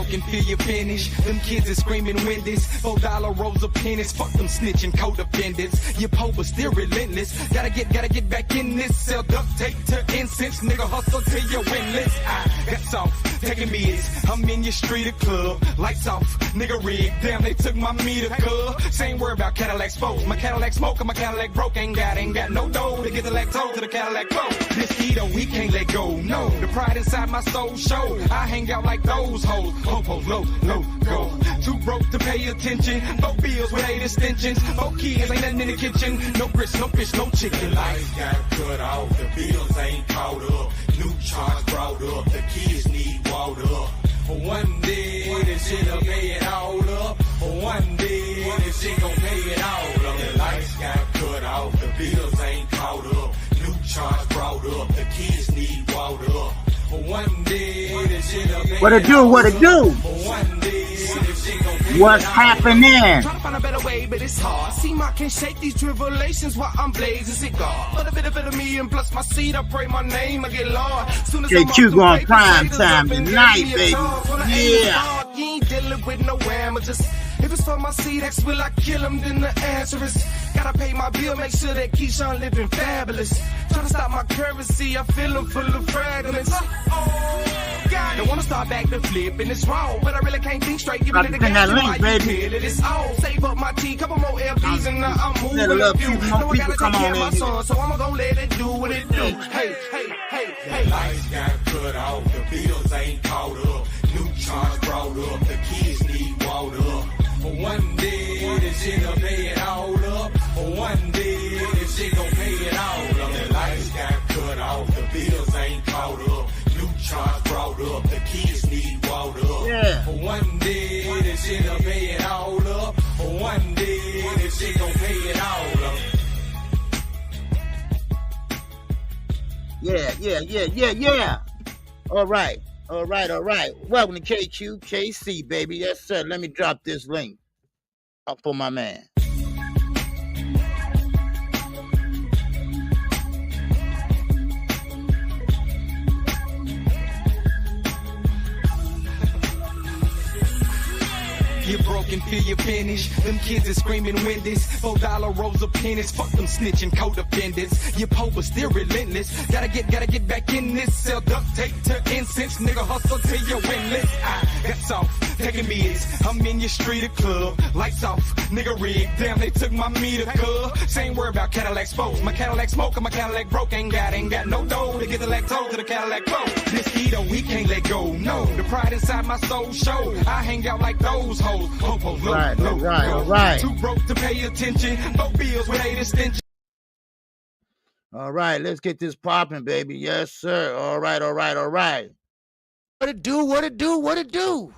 broken, feel your finish. Them kids is screaming Wendy's. $4 rolls of pennies. Fuck them snitching codependents. Your po was still relentless. Gotta get back in this. Sell duct tape to incense. Nigga hustle till you're winless. I got off, taking bids. I'm in your street or club. Lights off, nigga rig. Damn, they took my meter, cuz. Same word about Cadillac spokes. My Cadillac smoke and my Cadillac broke. Ain't got no dough to get the lactose to the Cadillac flow. This keto, we can't let go. No, the pride inside my soul show. I hang out like those hoes. Ho-pos, low, go. Too broke to pay attention. 4 bills with 8 extensions. 4 kids, ain't nothing in the kitchen. No grits, no fish, no chicken. Lights got cut off. The bills ain't caught up. New charge brought up. The kids need water. One day, this shit'll pay it all up. One day, this shit gon' pay it all up. The lights got cut off. The bills ain't caught up. New charge brought up. The kids need water. One day, this shit'll pay it all up. What it do? What it do? One day, this shit gon' pay What's happening? Trying to find a better way, but it's hard. See, I can't shake these tribulations while I'm blazing cigar. But a bit of me and plus my seed, I pray my name, I get lost. Soon as Kqkc going prime time tonight, baby. Yeah. You ain't dealing with no amateurs. If it's for my seed, X will I kill him? Then the answer is gotta pay my bill, make sure that Keyshawn living fabulous. Trying to stop my currency, I feel him full of fragments. Don't wanna start back to flip and it's wrong, but I really can't think straight. Give it the that link, baby. It's all save up my tea, couple more LPs and now I'm moving Let a up you. few Know more I people gotta come take care on of my in son, so I'ma go let it do what it do. Hey. The lights got cut off, the bills ain't caught up. New charge brought up, the kids need water. One day, this shit'll pay it all up. One day, this shit gon' pay it all up. The lights got cut off, the bills ain't caught up. New charge brought up, the kids need water. Yeah. One day, this shit'll pay it all up. One day, this shit gon' pay it all up. Yeah. All right. Welcome to Kqkc, baby. Yes, sir. Let me drop this link up for my man. You're broken, feel your finish. Them kids is screaming Wendy's. $4 rolls of pennies. Fuck them snitching codependents. Your po was still relentless. Gotta get back in this. Sell duct tape to incense. Nigga hustle till you're winless. I got off, taking bids. I'm in your street or club. Lights off, nigga rig. Damn, they took my meter, cuz. Same word about Cadillac spokes. My Cadillac smoke and my Cadillac broke. Ain't got no dough to get the lactose to the Cadillac flow. This keto, we can't let go. No, the pride inside my soul show. I hang out like those hoes. Ho-pos, Right. Too broke to pay attention. 4 bills with 8 extensions. All right, let's get this popping, baby. Yes, sir. All right. What it do? Let it do what it do.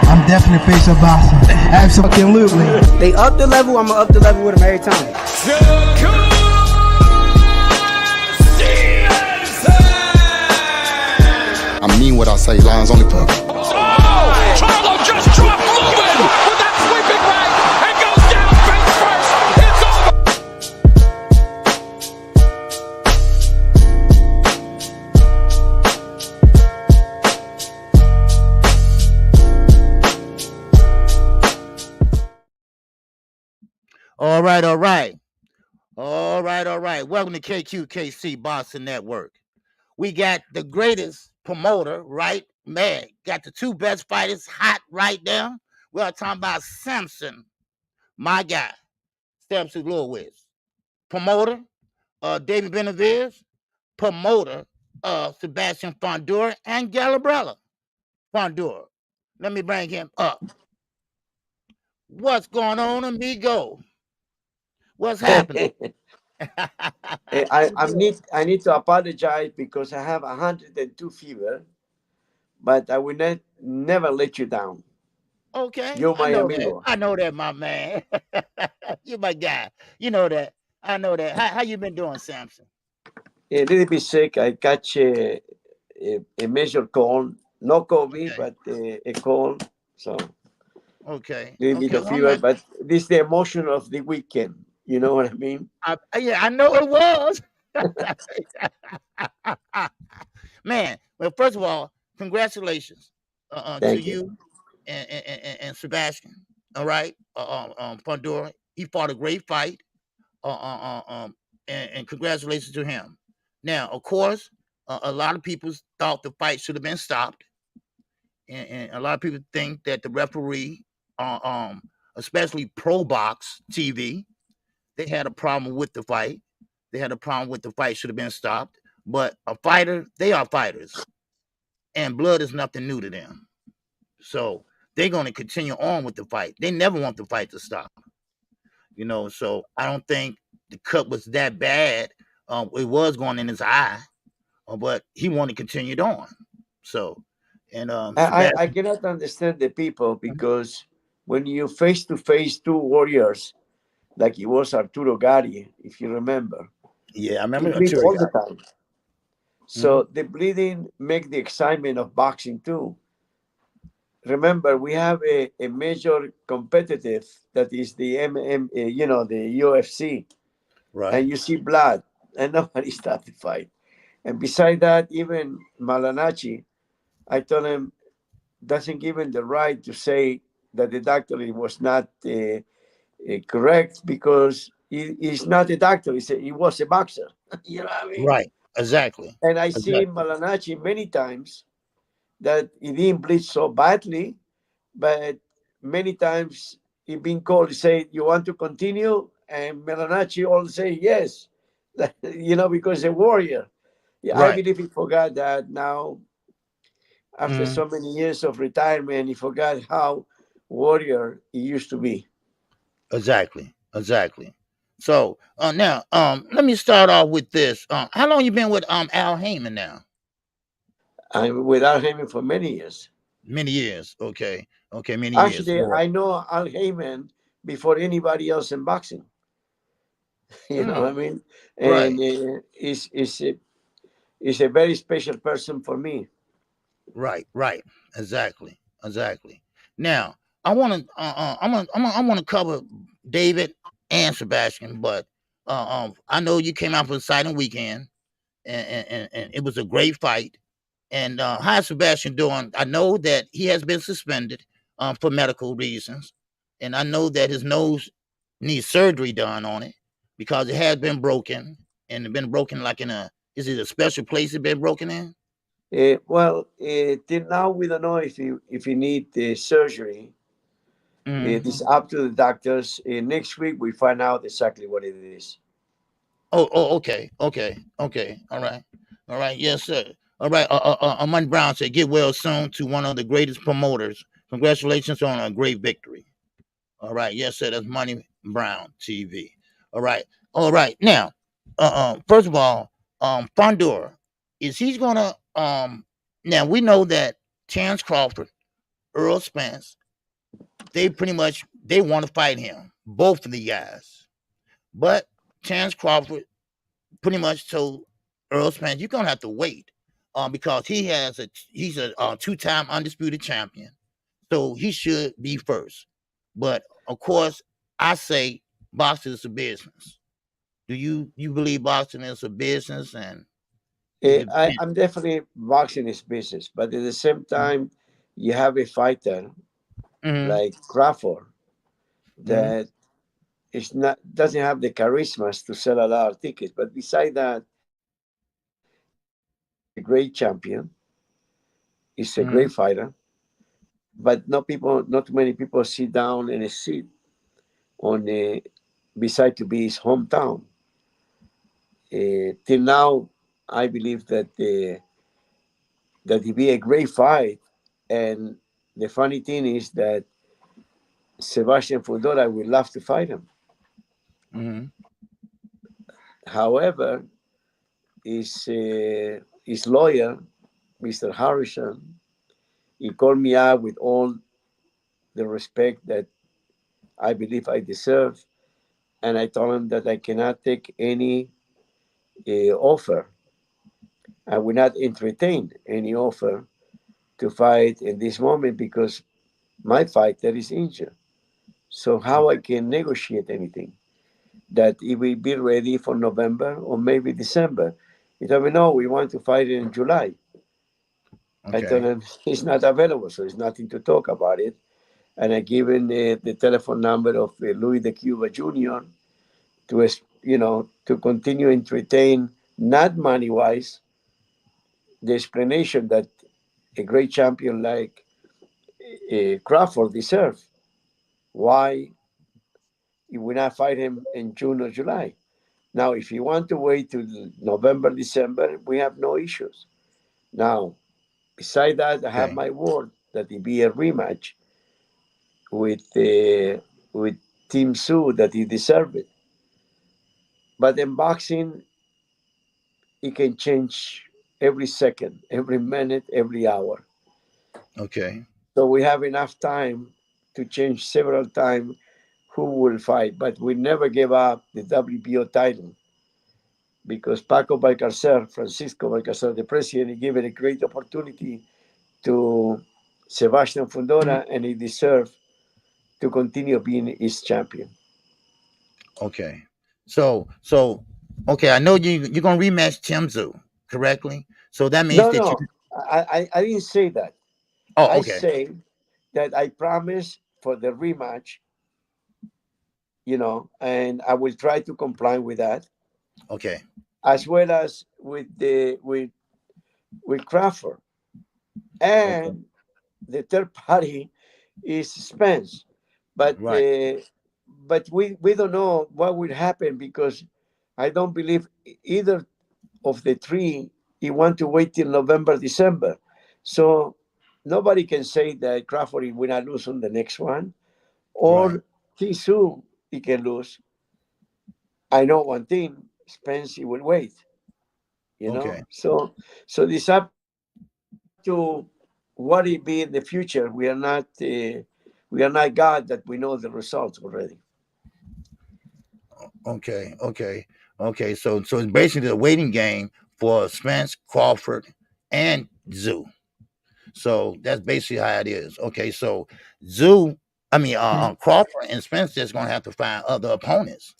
I'm definitely face of boxing. Absolutely. They up the level, I'm gonna up the level with them every time. I mean what I say, lines only talk. Oh! Charlo just dropped Lewin with that sweeping right and goes down face first. It's over. All right. Welcome to Kqkc Boxing Network. We got the greatest promoter, right? Man, got the 2 best fighters hot right now. We are talking about Samson, my guy, Samson Lewkowicz. Promoter, David Benavidez. Promoter, Sebastian Fundora and Gabriella Fundora. Let me bring him up. What's going on, amigo? What's happening? I need to apologize because I have 102 fever, but I will never let you down. Okay. You're my amigo. I know that, my man. You're my guy. You know that. I know that. How you been doing, Samson? A little bit sick. I catch a major cold. No COVID, but a cold. So okay. a little bit of fever, but this is the emotion of the weekend. You know what I mean? Yeah, I know it was. Man, well, first of all, congratulations to Thank you. you and Sebastian. All right, Fundora. He fought a great fight. And congratulations to him. Now, of course, a lot of people thought the fight should have been stopped, and a lot of people think that the referee, especially Pro Box TV, they had a problem with the fight. They had a problem with the fight should have been stopped. But a fighter, they are fighters, and blood is nothing new to them. So they're going to continue on with the fight. They never want the fight to stop. So I don't think the cut was that bad. It was going in his eye, but he wanted to continue on. So, and I Sebastian, cannot understand the people, because when you face to face two warriors, like it was Arturo Gatti, if you remember, yeah, I he remember bleed Arturo all the got. time. Mhm. So the bleeding make the excitement of boxing too. Remember, we have a major competitive that is the the UFC, Right, and you see blood, and nobody start the fight. And beside that, even Malanachi, I told him, doesn't give him the right to say that the doctor was not correct, because he's not a doctor. He was a boxer. You know what I mean? right, exactly, And I see exactly, Malanachi many times that he didn't bleed so badly, but many times he been called to say, "You want to continue?" And Malanachi all say yes, because a warrior. Yeah, I right, believe he forgot that now, after mhm, so many years of retirement, he forgot how warrior he used to be. exactly, exactly. So now, let me start off with this. How long you been with Al Heyman now? I'm without him for many years. Many years. Okay, okay, many years. Actually, All right. I know Al Heyman before anybody else in boxing. You know what I Mm, mean? And right. is a very special person for me. Right, right, exactly, exactly. Now, I want to, I want to cover David and Sebastian, but I know you came out for a exciting weekend, and it was a great fight. And how's Sebastian doing? I know that he has been suspended for medical reasons, and I know that his nose needs surgery done on it because it has been broken, and it been broken like in a, is it a special place it been broken in? Till now we don't know if he need surgery. It Mm. is up to the doctors. Next week we find out exactly what it is. Okay, okay, okay. All right. Yes, sir. All right. Amon Brown said, "Get well soon to one of the greatest promoters. Congratulations on a great victory." All right. Yes, sir. That's Money Brown TV. All right. All right. Now, first of all, Fundora, is he's gonna Now we know that Terrence Crawford, Earl Spence, they pretty much they want to fight him, both of the guys, but Terrence Crawford pretty much told Earl Spence, you're gonna have to wait, because he's a two-time undisputed champion, so he should be first. But of course, I say boxing is a business. Do you believe boxing is a business and it depends? I'm definitely boxing is business, but at the same time, you have a fighter Mm-hmm, like Crawford mm-hmm, that is not doesn't have the charisma to sell a lot of tickets. But beside that, he's a great champion. He's a mm-hmm, great fighter. But not too many people sit down in a seat on a beside to be his hometown. Till now, I believe that it be a great fight. And the funny thing is that Sebastian Fundora would love to fight him. mm-hmm, However, his lawyer, Mr. Harrison, he called me out with all the respect that I believe I deserve, and I told him that I cannot take any offer. I will not entertain any offer to fight in this moment because my fighter is injured. So how I can negotiate anything? that it will be ready for November or maybe December. He told me, no, we want to fight it in July. I told Okay. him he's not available, so there's nothing to talk about it. And I given the telephone number of Louis de Cuba Jr. to, to continue entertain, not money wise, the explanation that a great champion like Crawford deserves. Why we not fight him in June or July? Now, if you want to wait till November, December, we have no issues. Now, beside that, I have Okay. my word that it be a rematch with Team Sue that he deserved it. But in boxing, it can change every second, every minute, every hour. Okay. So we have enough time to change several times who will fight, but we never give up the WBO title because Paco Balcarcer, Francisco Balcarcer, the president, he gave it a great opportunity to Sebastian Fundora, and he deserved to continue being his champion. Okay. So okay, I know you're gonna rematch Tim Zoo, correctly? So that means No, that you no, I didn't say that. oh I okay. say that I promise for the rematch, and I will try to comply with that, Okay. as well as with Crawford. Okay. And the third party is Spence. But Right. we don't know what will happen because I don't believe either of the three he want to wait till November, December. So nobody can say that Crawford will not lose on the next one Right. or Tisu he can lose. I know one thing, Spence he will wait, Okay. So this up to what it be in the future. We are not God that we know the results already. Okay. Okay. Okay. So it's basically a waiting game for Spence, Crawford, and Zoo. So that's basically how it is. Okay. So Zoo, I mean Crawford and Spence just gonna have to find other opponents.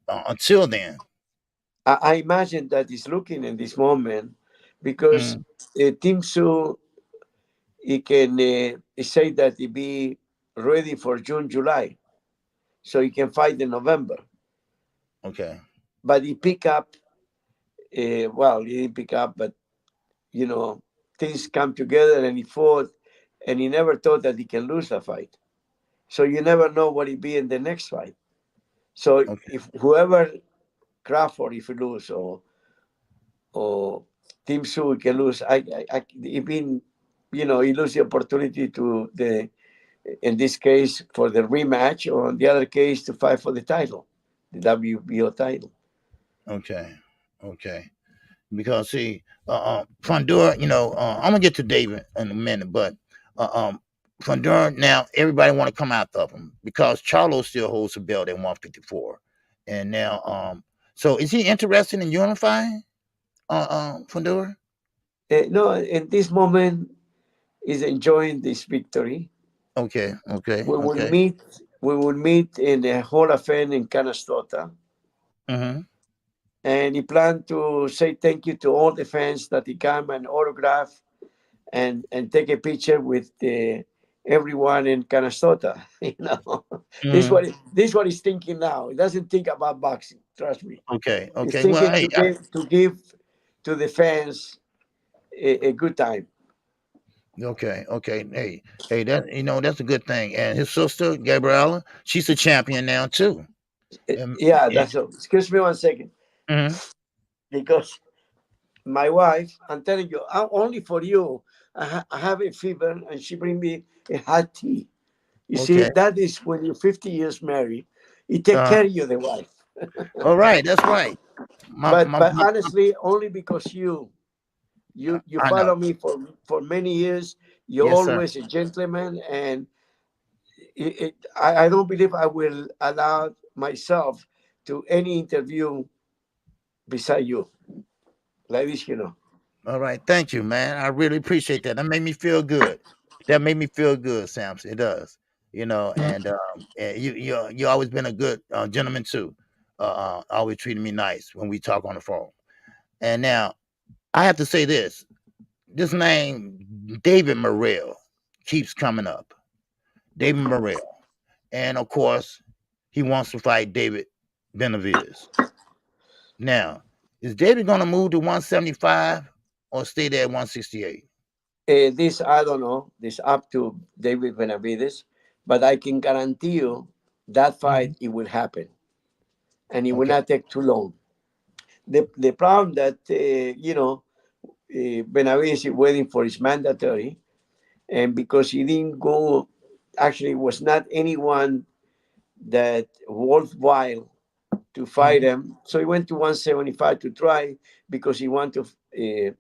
Until then. I imagine that is looking in this moment because Mm, Team Su he can say that he be ready for June, July, so he can fight in November. okay. But he pick up, well, he didn't pick up, but you know, things come together and he fought, and he never thought that he can lose the fight. So you never know what he be in the next fight. So Okay. if whoever Crawford, if he lose, or Team Su can lose, if been, he lose the opportunity to the in this case for the rematch, or in the other case to fight for the title, the WBO title. Okay. Okay. Because see, Fundora, I'm gonna get to David in a minute, but uh, um, Fundora now everybody want to come out of him because Charlo still holds the belt at 154, and now so is he interested in unifying Fundora? No, in this moment, is enjoying this victory. Okay, okay, We will okay. meet. We will meet in the Hall of Fame in Canastota, Mm-hmm. and he planned to say thank you to all the fans that he come and autograph and take a picture with everyone in Canastota. Mm-hmm. This is what he's thinking now. He doesn't think about boxing. Trust me. Okay, He's okay. Well, thinking hey, to give to the fans a good time. okay, okay. Hey, that that's a good thing. And his sister Gabriella, she's a champion now too. Yeah, Yeah. that's all. Excuse me 1 second, Mm-hmm. because my wife, I'm telling you, only for you, I have a fever, and she bring me a hot tea. You see, Okay. that is when you're 50 years married, you take Uh, care of you, the wife. all right, that's right. My, But my, but my honestly, only because you I know. follow me for many years. You're Yes, sir. always a gentleman, and I don't believe I will allow myself to any interview beside you like this. All right. Thank you, man. I really appreciate that. That made me feel good. That made me feel good, Samson. It does. And you always been a good gentleman too. Always treating me nice when we talk on the phone. And now I have to say this: this name David Morrell keeps coming up. David Morrell, and of course, he wants to fight David Benavidez. Now, is David going to move to 175 or stay there at 168? This I don't know. This up to David Benavidez, but I can guarantee you that fight it will happen, and it will Okay. not take too long. The problem that Benavidez is waiting for his mandatory, and because he didn't go, actually was not anyone that worthwhile to fight him. So he went to 175 to try because he wanted to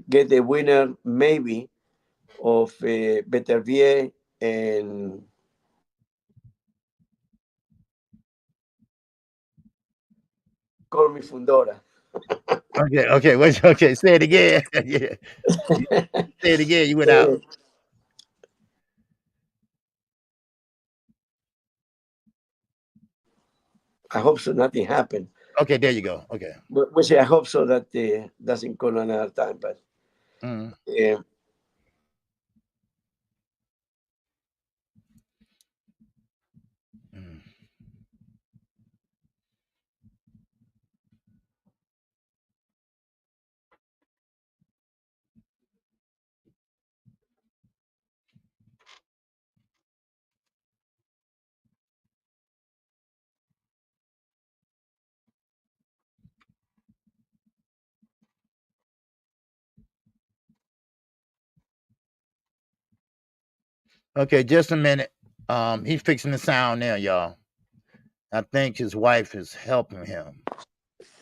get the winner maybe of Beterbiev and call me Fundora. Okay. Wait. Okay. Say it again. Yeah. Say it again. You went out. Uh, I hope so. Nothing happened. Okay. There you go. Okay. But we say I hope so that doesn't call another time. But Mm. uh, Mm. Okay. Just a minute. He's fixing the sound now, y'all. I think his wife is helping him.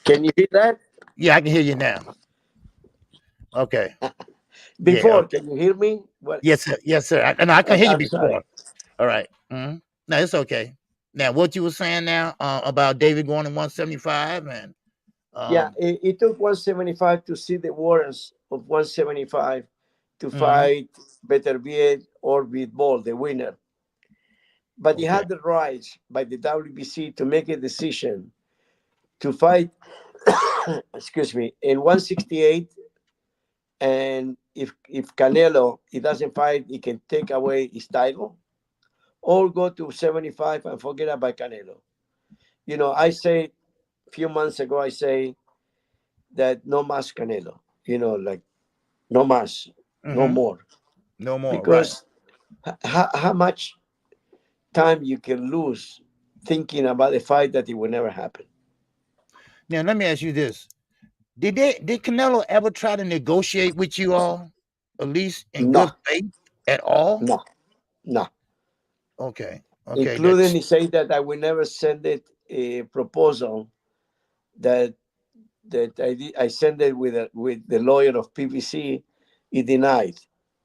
can you hear that? Yeah, I can hear you now. Okay. Yeah. Before, Okay. can you hear me? What? Yes, sir. Yes, sir. And I can hear you I'm sorry. before. All right. No, it's okay. Now, what you were saying now about David going to 175 and Yeah, um, it took 175 to see the warrants of 175 to mhm, fight Beterbiev or Ball, the winner. But he okay. had the rights by the WBC to make a decision to fight, excuse me, in 168. And if Canelo he doesn't fight, he can take away his title, or go to 75 and forget about Canelo. I say a few months ago, I say that no más Canelo. Like no más, no Hmm. more, No more. Right. because how much time you can lose thinking about a fight that it will never happen. Now, let me ask you this: did Canelo ever try to negotiate with you all, at least in No, good faith at all? no, no. Okay. Okay. Including That's he said that I will never send it a proposal that I sent it with the lawyer of PVC. He denied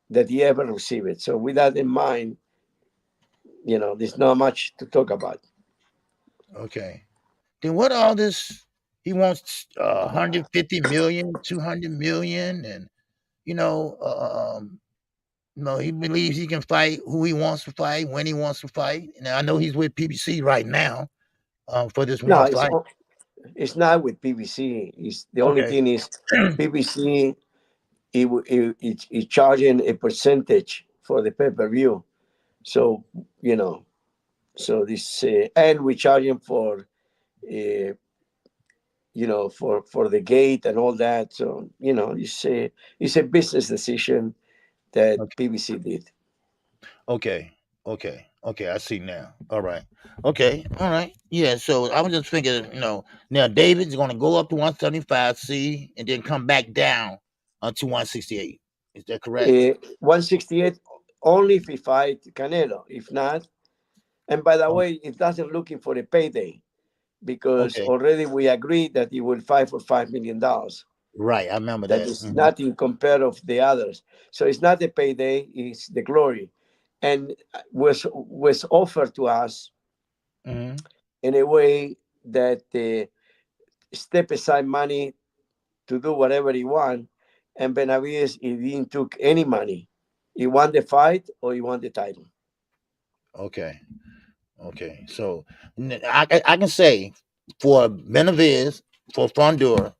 that he ever received it. So with that in mind, there's not much to talk about. okay. Then what all this? He wants 150 million, 200 million, and you know, he believes he can fight who he wants to fight when he wants to fight. Now I know he's with PBC right now for this No, one fight. it's not with PVC. It's the only Okay. thing is PVC. It's charging a percentage for the pay-per-view. So so this and we charge him for for the gate and all that. So it's a business decision that Okay. PVC did. Okay. Okay. I see now. All right. Okay. All right. Yeah. So I was just thinking, now David's going to go up to 175C and then come back down to 168. Is that correct? 168 only if he fight Canelo. If not, and by the Oh, way, it doesn't looking for a payday because okay. already we agreed that he will fight for $5 million. Right. I remember That that. is nothing compared of the others. So it's not the payday; it's the glory, and was offered to us Hmm. in a way that step aside money to do whatever he want. And Benavidez, he didn't took any money. He won the fight or he won the title. Okay. Okay. So I can say for Benavidez, for Fundora,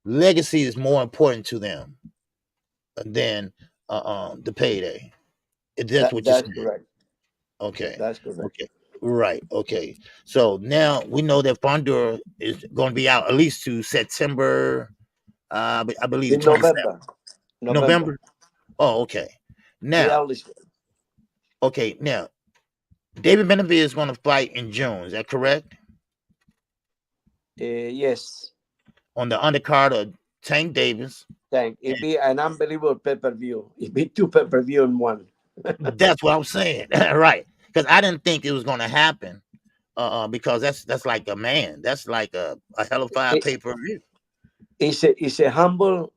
legacy is more important to them than the payday. That's what you're That's saying. correct. Okay. That's correct. Okay. Right. Okay. So now we know that Fundora is going to be out at least to September. I believe In 27th November. November. November. Oh, okay. The Now, earliest. okay. Now, David Benavidez is going to fight in June. Is that correct? Yes. On the undercard of Tank Davis. Thank. It'd be an unbelievable pay-per-view. It'd be 2 pay-per-view in one. That's what I'm saying. Right. Because I didn't think it was going to happen. Because that's like a man. That's like a hell of a It, pay-per-view. it's a humble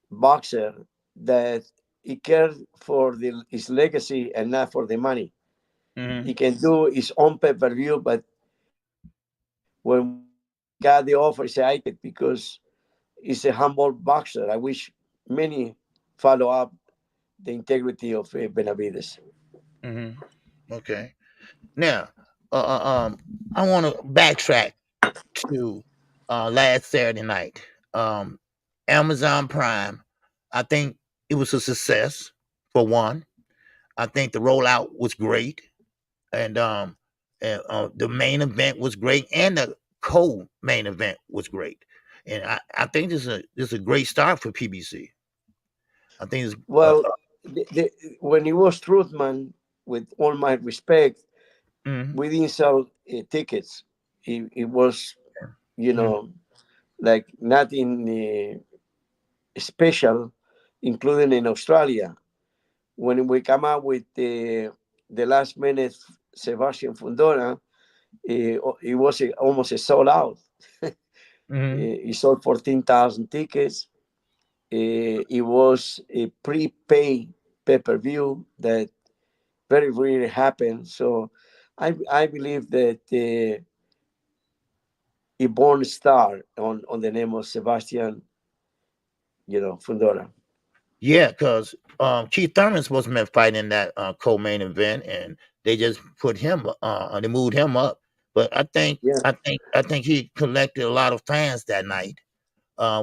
boxer that he cares for his legacy and not for the money. Mm-hmm. He can do his own pay-per-view, but when we got the offer, he said, I take it because he's a humble boxer. I wish many follow up the integrity of Benavidez. Mm-hmm. Okay. Now, I want to backtrack to last Saturday night. Amazon Prime, I think it was a success for one. I think the rollout was great, and the main event was great, and the co-main event was great. And I think this is a great start for PBC. I think it's Well, when he was Truthman, with all my respect, mhm, we didn't sell tickets. It was, you mhm, know, like nothing special, including in Australia. When we come out with the last minute Sebastian Fundora, it was almost a sold out. mhm. He sold 14,000 tickets. It was a prepay pay-per-view that very rarely happens. So I believe that a born star on the name of Sebastian, Fundora. Yeah, because Keith Thurman's supposed to be fighting in that co-main event, and they just put him, they moved him up. But Yeah. I think he collected a lot of fans that night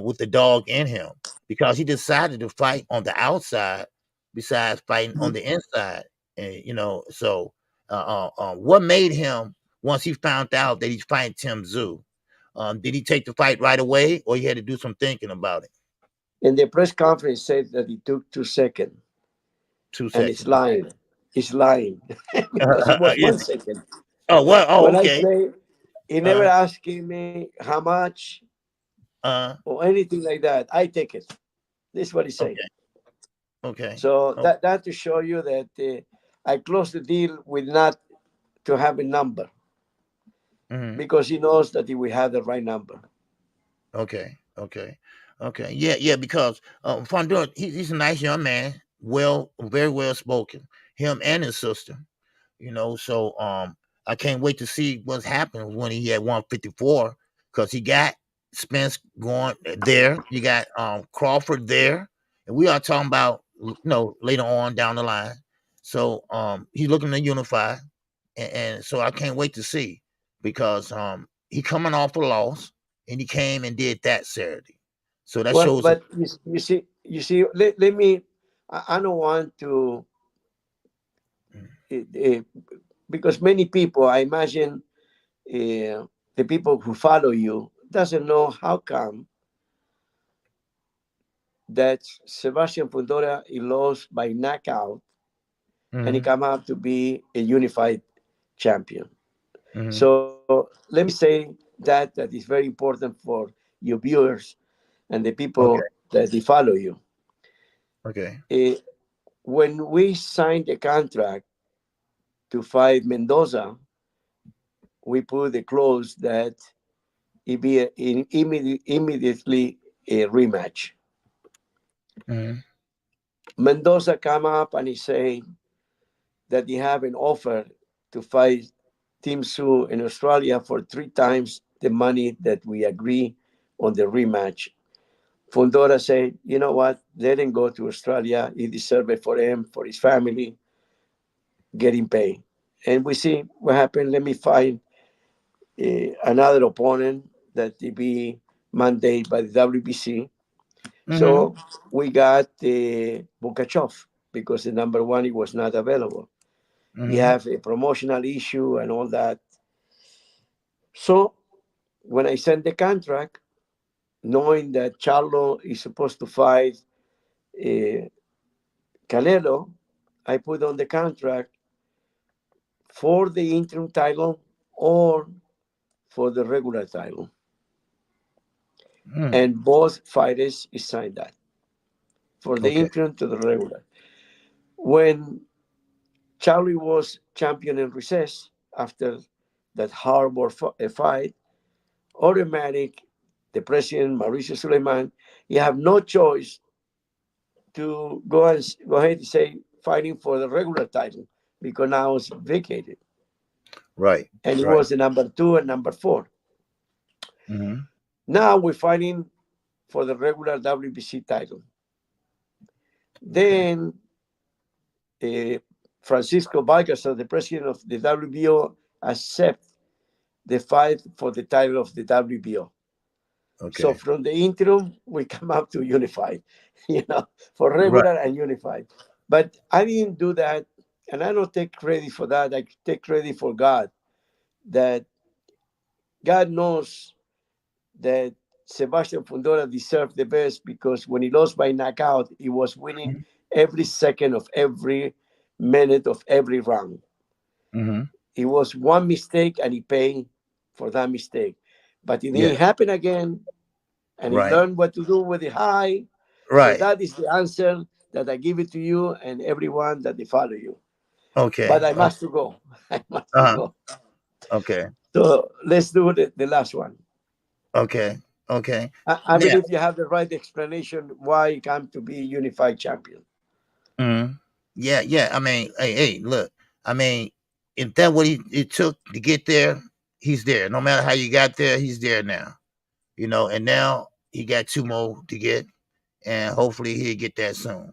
with the dog in him because he decided to fight on the outside besides fighting on the inside. And so what made him once he found out that he's fighting Tim Zoo? Did he take the fight right away, or he had to do some thinking about it? In the press conference, said that it took 2 seconds, Two and it's seconds. lying. It's lying because it was Yeah. 1 second. Oh well. Oh When I okay. say he never Uh, asked me how much uh. or anything like that, I take it. This is what he said. Okay. Okay. So Okay. that to show you that I closed the deal with not to have a number Mhm. because he knows that he will have the right number. Okay. Okay. Okay. Yeah. Yeah. Because Fundora, he's a nice young man. Very well spoken. Him and his sister. So I can't wait to see what's happening when he had 154 because he got Spence going there. You got Crawford there, and we are talking about later on down the line. So he's looking to unify, and so I can't wait to see because he coming off a loss and he came and did that Saturday. So that Well, shows. but you see, let me. I don't want to uh, because many people, I imagine, the people who follow you doesn't know how come that Sebastian Fundora he lost by knockout and he Mhm, come out to be a unified champion. mhm. So let me say that is very important for your viewers and the Okay. people that they follow you. Okay. Uh, when we signed the contract to fight Mendoza, we put the clause that it be immediately a rematch. Mhm, Mendoza come up and he say that he have an offer to fight Team Sue in Australia for 3 times the money that we agree on the rematch. Fundora said, you know what? Let him go to Australia. He deserves it for him, for his family, getting paid. and we see what happened. Let me find another opponent that will be mandated by the WBC. So we got Bukachov because the number one he was not available. He have a promotional issue and all that. So when I sent the contract, knowing that Charlo is supposed to fight uh, Canelo, I put on the contract for the interim title or for the regular title. And both fighters signed that for the Okay. interim to the regular. When Charlie was champion in recess after that horrible fight, automatic, the president, Mauricio Suleiman, you have no choice to go ahead and say fighting for the regular title because now it's vacated. Right. And it Right. was the number 2 and number 4. Now we're fighting for the regular WBC title. Then Francisco Balcazar, the president of the WBO, accept the fight for the title of the WBO. Okay. So from the interim, we come up to unified, for Right. regular and unified. But I didn't do that, and I don't take credit for that. I take credit for God, that God knows that Sebastian Fundora deserved the best because when he lost by knockout, he was winning every second of every minute of every round. It was one mistake and he paid for that mistake. But it didn't Yeah. happen again, and he Right. learned what to do with the high. So Right. that is the answer that I give it to you and everyone that they follow you. Okay. But I must to go. I must to Uh-huh. go. Okay. So let's do the last one. Okay. Okay. I Now, believe you have the right explanation why he come to be unified champion. yeah, yeah. I mean, hey, look. I mean, if that what it took to get there, he's there. No matter how you got there, he's there now. And now he got 2 more to get, and hopefully he'll get that soon.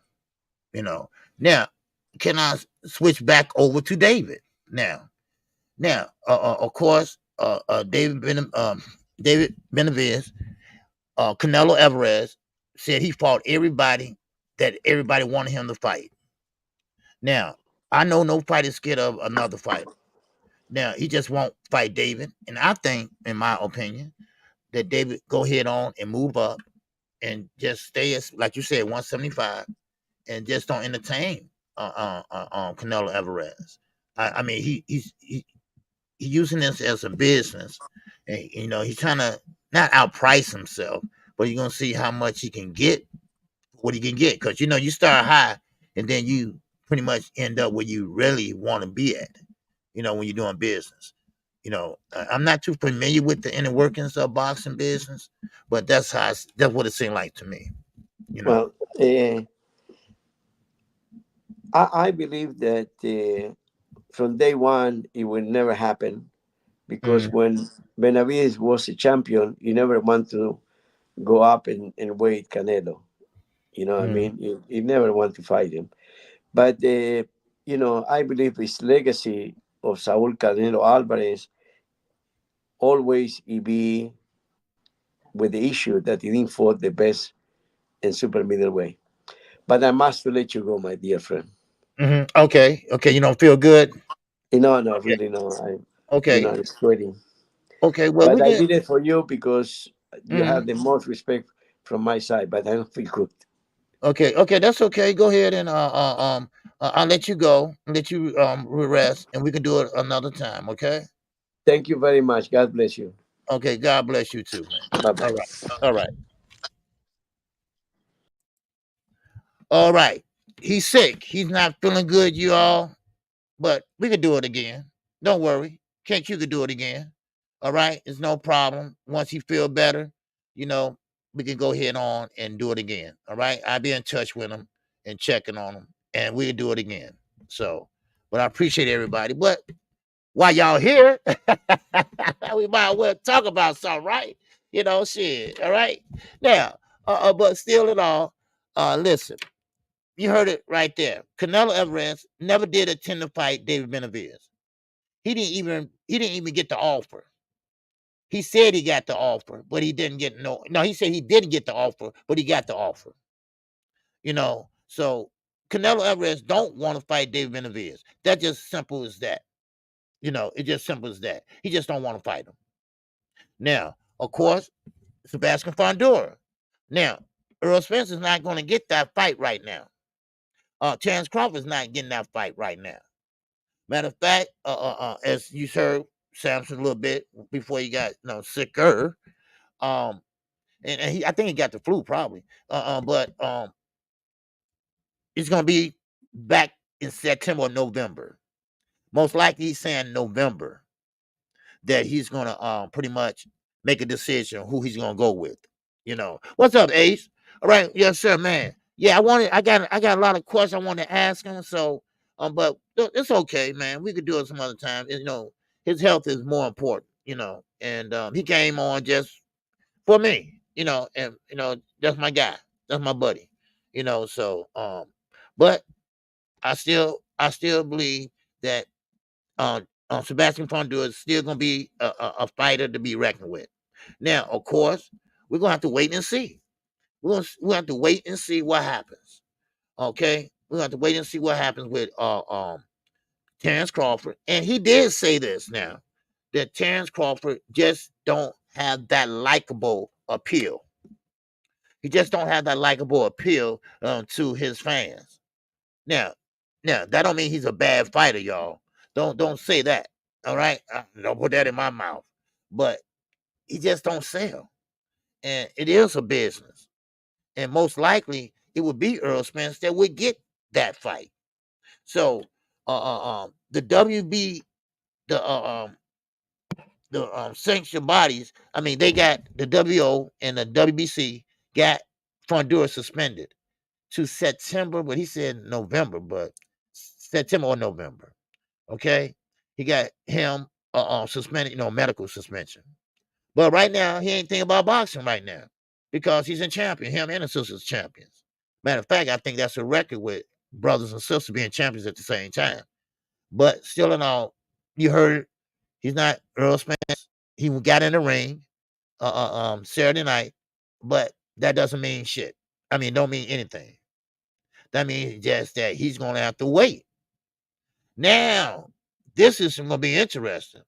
Now, can I switch back over to David? Now, of course, David Benavidez, Canelo Alvarez said he fought everybody that everybody wanted him to fight. Now, I know no fighter is scared of another fighter. Now, he just won't fight David, and I think, in my opinion, that David go head on and move up and just stay as, like you said, 175, and just don't entertain Canelo Alvarez. I mean, he's using this as a business, and he's trying to not outprice himself, but you're gonna see how much he can get, what he can get, because you start high, and then you pretty much end up where you really want to be at. When you're doing business. I'm not too familiar with the inner workings of boxing business, but that's what it seemed like to me. Well, I believe that from day one it will never happen because when Benavidez was a champion, he never want to go up and wait Canelo. You know what I mean? He never want to fight him. But I believe his legacy of Saul Canelo Alvarez always he be with the issue that he didn't fought the best in super middleweight. But I must let you go, my dear friend. Okay, you don't feel good. No, Okay, really, no. okay, I'm sweating. okay. Well, But we I can. did it for you because you have Mhm. the most respect from my side. But I don't feel good. Okay, that's okay. Go ahead and I'll let you go, let you rest, and we can do it another time. Okay. Thank you very much. God bless you. Okay. God bless you too, man. Bye All bye. right. All right. All right. He's sick. He's not feeling good, you all. But we could do it again. Don't worry. You could do it again. All right. It's no problem. Once he feel better, you know, we can go ahead on and do it again. All right. I'll be in touch with him and checking on him, and we'll do it again. So, but I appreciate everybody. But while y'all here, we might as well talk about something, right? Shit. All right. Now, but still in all, listen, you heard it right there. Canelo Alvarez never did attempt to fight David Benavidez. He didn't even get the offer. He said he got the offer, but he didn't get no. He said he didn't get the offer, but he got the offer. So Canelo Alvarez don't want to fight David Benavidez. That's just simple as that. It's just simple as that. He just don't want to fight him. Now, of course, Sebastian Fundora. Now, Earl Spence is not going to get that fight right now. Terence Crawford's not getting that fight right now. Matter of fact, as you heard Samson a little bit before he got sicker, and I think he got the flu probably, but it's gonna be back in September or November. Most likely, he's saying November that he's gonna pretty much make a decision who he's gonna go with. What's up, Ace? All right, yes, sir, man. Yeah, I got a lot of questions I want to ask him. So, but it's okay, man. We could do it some other time. His health is more important. And he came on just for me. And that's my guy. That's my buddy. So but I still believe that Sebastian Fundora is still gonna be a fighter to be reckoned with. Now, of course, we're gonna have to wait and see. We'll have to wait and see what happens. Okay, we'll have to wait and see what happens with Terence Crawford. And he did say this now, that Terence Crawford just don't have that likable appeal. He just don't have that likable appeal to his fans. Now, that don't mean he's a bad fighter, y'all. Don't say that. All right, don't put that in my mouth. But he just don't sell, and it is a business. And most likely, it would be Earl Spence that would get that fight. So, the WB, the sanctioned bodies. I mean, they got the WO and the WBC got Fundora suspended to September, but he said November, but September or November. Okay, he got him suspended, medical suspension. But right now, he ain't thinking about boxing right now because he's a champion. Him and his sister's champions. Matter of fact, I think that's a record with brothers and sisters being champions at the same time. But still in all, you heard he's not Earl Spence. He got in the ring Saturday night, but that doesn't mean shit. I mean, don't mean anything. That means just that he's going to have to wait. Now, this is going to be interesting.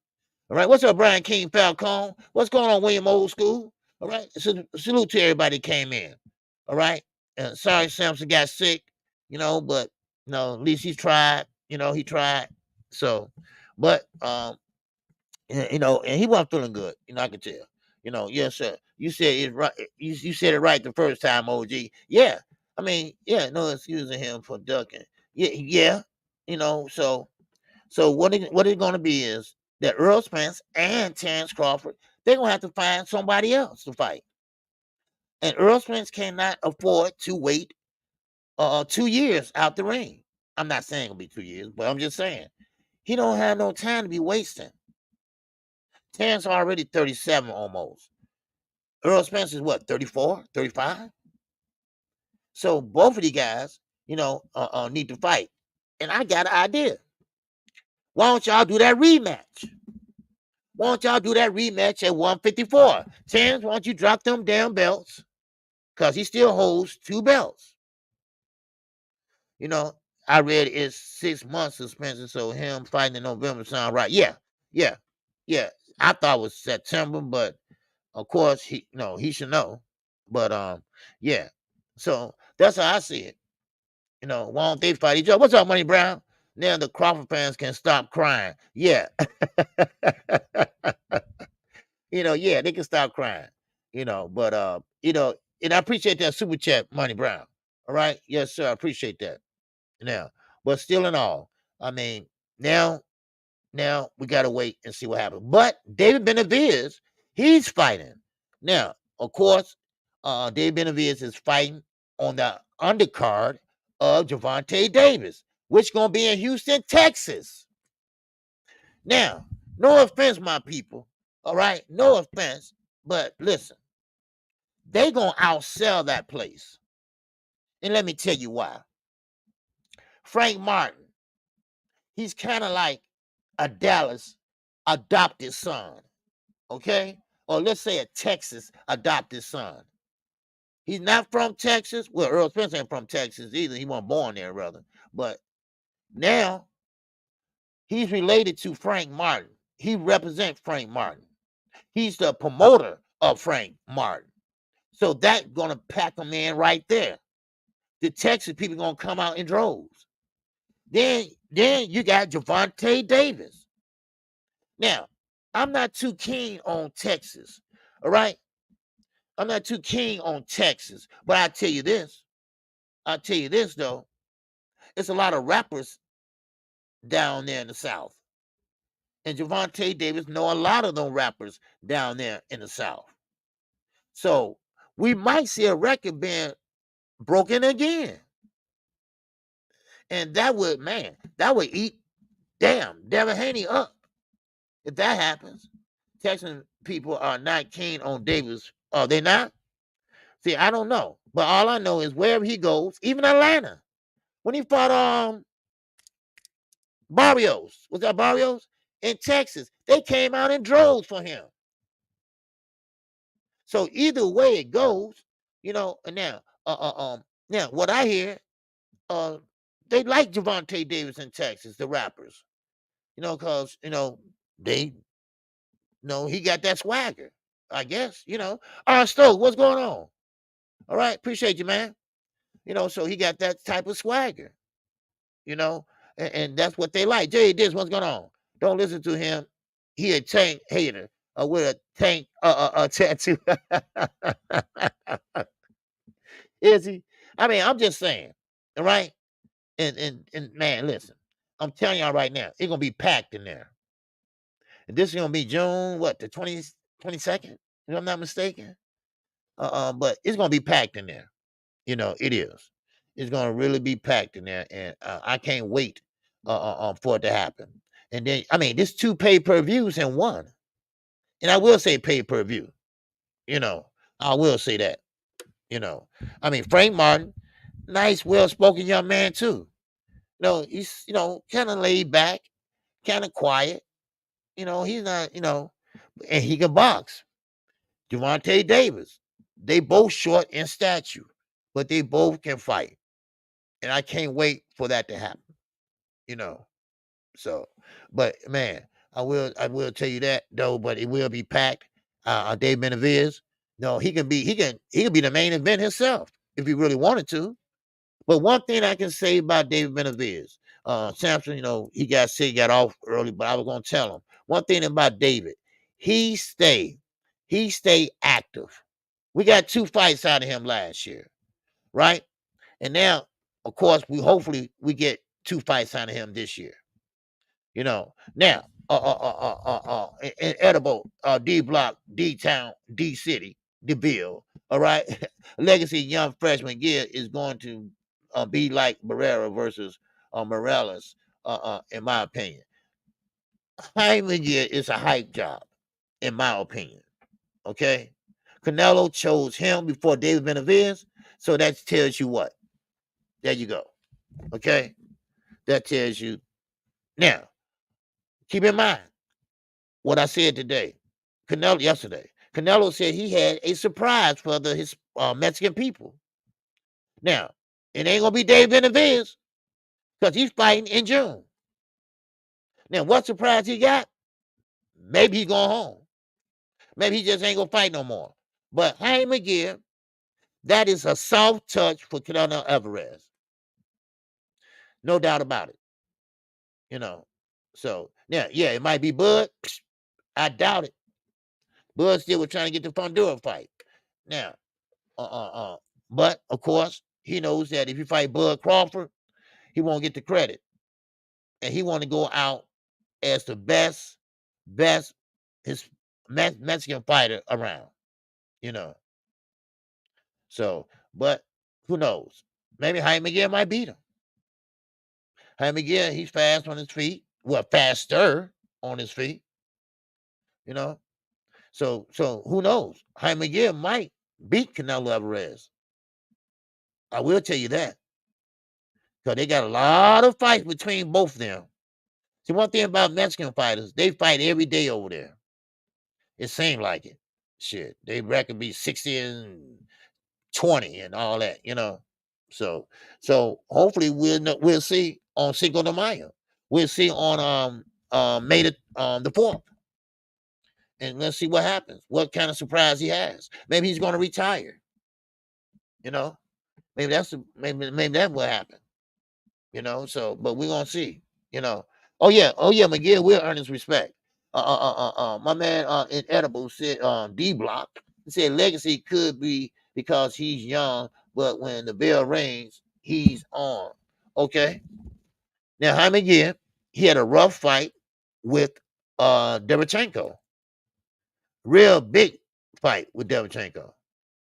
All right, what's up, Brian King Falcone? What's going on, William Old School? All right, salute to everybody that came in. All right, sorry Samson got sick, but at least he tried. He tried. So, but and he wasn't feeling good. I could tell. Yes, sir. You said it right. You said it right the first time, OG. Yeah, I mean, yeah, no excusing him for ducking. Yeah. So what it's going to be is that Earl Spence and Terence Crawford, they're going to have to find somebody else to fight. And Earl Spence cannot afford to wait 2 years out the ring. I'm not saying it'll be 2 years, but I'm just saying he don't have no time to be wasting. Terence already 37 almost. Earl Spence is what, 34, 35? So both of these guys, need to fight. And I got an idea. Why don't y'all do that rematch? Why don't y'all do that rematch at 154? Terence, why don't you drop them damn belts? Because he still holds 2 belts. I read it's 6 months suspension, so him fighting in November sound right. Yeah. I thought it was September, but of course he should know. But yeah. So that's how I see it. Why don't they fight each other? What's up, Money Brown? Now the Crawford fans can stop crying. Yeah. Yeah, they can stop crying. But and I appreciate that super chat, Money Brown. All right. Yes, sir. I appreciate that. Now, but still in all, I mean, now we gotta wait and see what happens. But David Benavidez, he's fighting. Now, of course, David Benavidez is fighting on the undercard of Gervonta Davis, which gonna be in Houston, Texas. Now, no offense, my people. All right, no offense, but listen, they gonna outsell that place. And let me tell you why. Frank Martin, he's kind of like a Dallas adopted son, okay? Or let's say a Texas adopted son. He's not from Texas. Well, Earl Spencer ain't from Texas either. He wasn't born there, rather. But now he's related to Frank Martin. He represents Frank Martin. He's the promoter of Frank Martin. So that's going to pack him in right there. The Texas people going to come out in droves. Then you got Gervonta Davis. Now, I'm not too keen on Texas, all right? I'm not too keen on Texas, but I'll tell you this, though. It's a lot of rappers down there in the South. And Gervonta Davis know a lot of them rappers down there in the South. So we might see a record being broken again. And that would eat, Devin Haney up. If that happens, Texan people are not keen on Davis. Are they not? See, I don't know. But all I know is wherever he goes, even Atlanta, when he fought Barrios, was that Barrios? In Texas, they came out in droves for him. So either way it goes, and now, what I hear, they like Gervonta Davis in Texas, the rappers, because they he got that swagger, I guess, Stoke, what's going on? All right, appreciate you, man. So he got that type of swagger, and that's what they like. Jay, this, what's going on? Don't listen to him. He a tank hater with a tank tattoo. Is he? I mean, I'm just saying, all right? And man, listen, I'm telling y'all right now, it's gonna be packed in there. And this is gonna be June, the 22nd, if I'm not mistaken. But it's gonna be packed in there. It is. It's gonna really be packed in there, and I can't wait for it to happen. And then, I mean, this 2 pay-per-views in one. And I will say pay-per-view. I will say that. I mean, Frank Martin, nice, well-spoken young man too. He's kind of laid back, kind of quiet. He's not, and he can box. Gervonta Davis, they both short in stature, but they both can fight. And I can't wait for that to happen. So, but man, I will tell you that though, but it will be packed. Dave Benavidez, no, he can be the main event himself if he really wanted to. But one thing I can say about David Benavidez, Samson, he got sick, got off early, but I was gonna tell him one thing about David. He stay active. We got 2 fights out of him last year, right? And now, of course, hopefully we get 2 fights out of him this year. Now, in Edible, D Block, D Town, D City, DeVille, all right? Legacy young freshman year is going to be like Barrera versus Morales, in my opinion. Hyman year is a hype job, in my opinion. Okay? Canelo chose him before David Benavidez, so that tells you what? There you go. Okay? That tells you. Now, keep in mind what I said today. Yesterday. Canelo said he had a surprise for his Mexican people. Now, it ain't going to be Dave Benavidez because he's fighting in June. Now, what surprise he got? Maybe he's going home. Maybe he just ain't going to fight no more. But Jaime McGill, that is a soft touch for Canelo Alvarez. No doubt about it. So, yeah, it might be Bud. I doubt it. Bud still was trying to get the Fundora fight. Now, but of course, he knows that if you fight Bud Crawford, he won't get the credit. And he want to go out as the best his Mexican fighter around. So, but who knows? Maybe Jaime McGill might beat him. Jaime McGill, he's fast on his feet. Well, faster on his feet. So who knows? Jaime McGill might beat Canelo Alvarez. I will tell you that. Because they got a lot of fights between both of them. See, one thing about Mexican fighters, they fight every day over there. It seemed like it. Shit, they reckon be 60 and 20 and all that, you know. So hopefully we'll see on Cinco de Mayo. We'll see on May the 4th. And let's see what happens. What kind of surprise he has. Maybe he's gonna retire. You know, maybe maybe that's what happened. You know, so but we're gonna see, you know. Oh yeah, McGill will earn his respect. My man in Edible said D Block. He said legacy could be because he's young, but when the bell rings, he's on. Okay. Now Jaime again, he had a rough fight with Derevchenko. Real big fight with Derevchenko,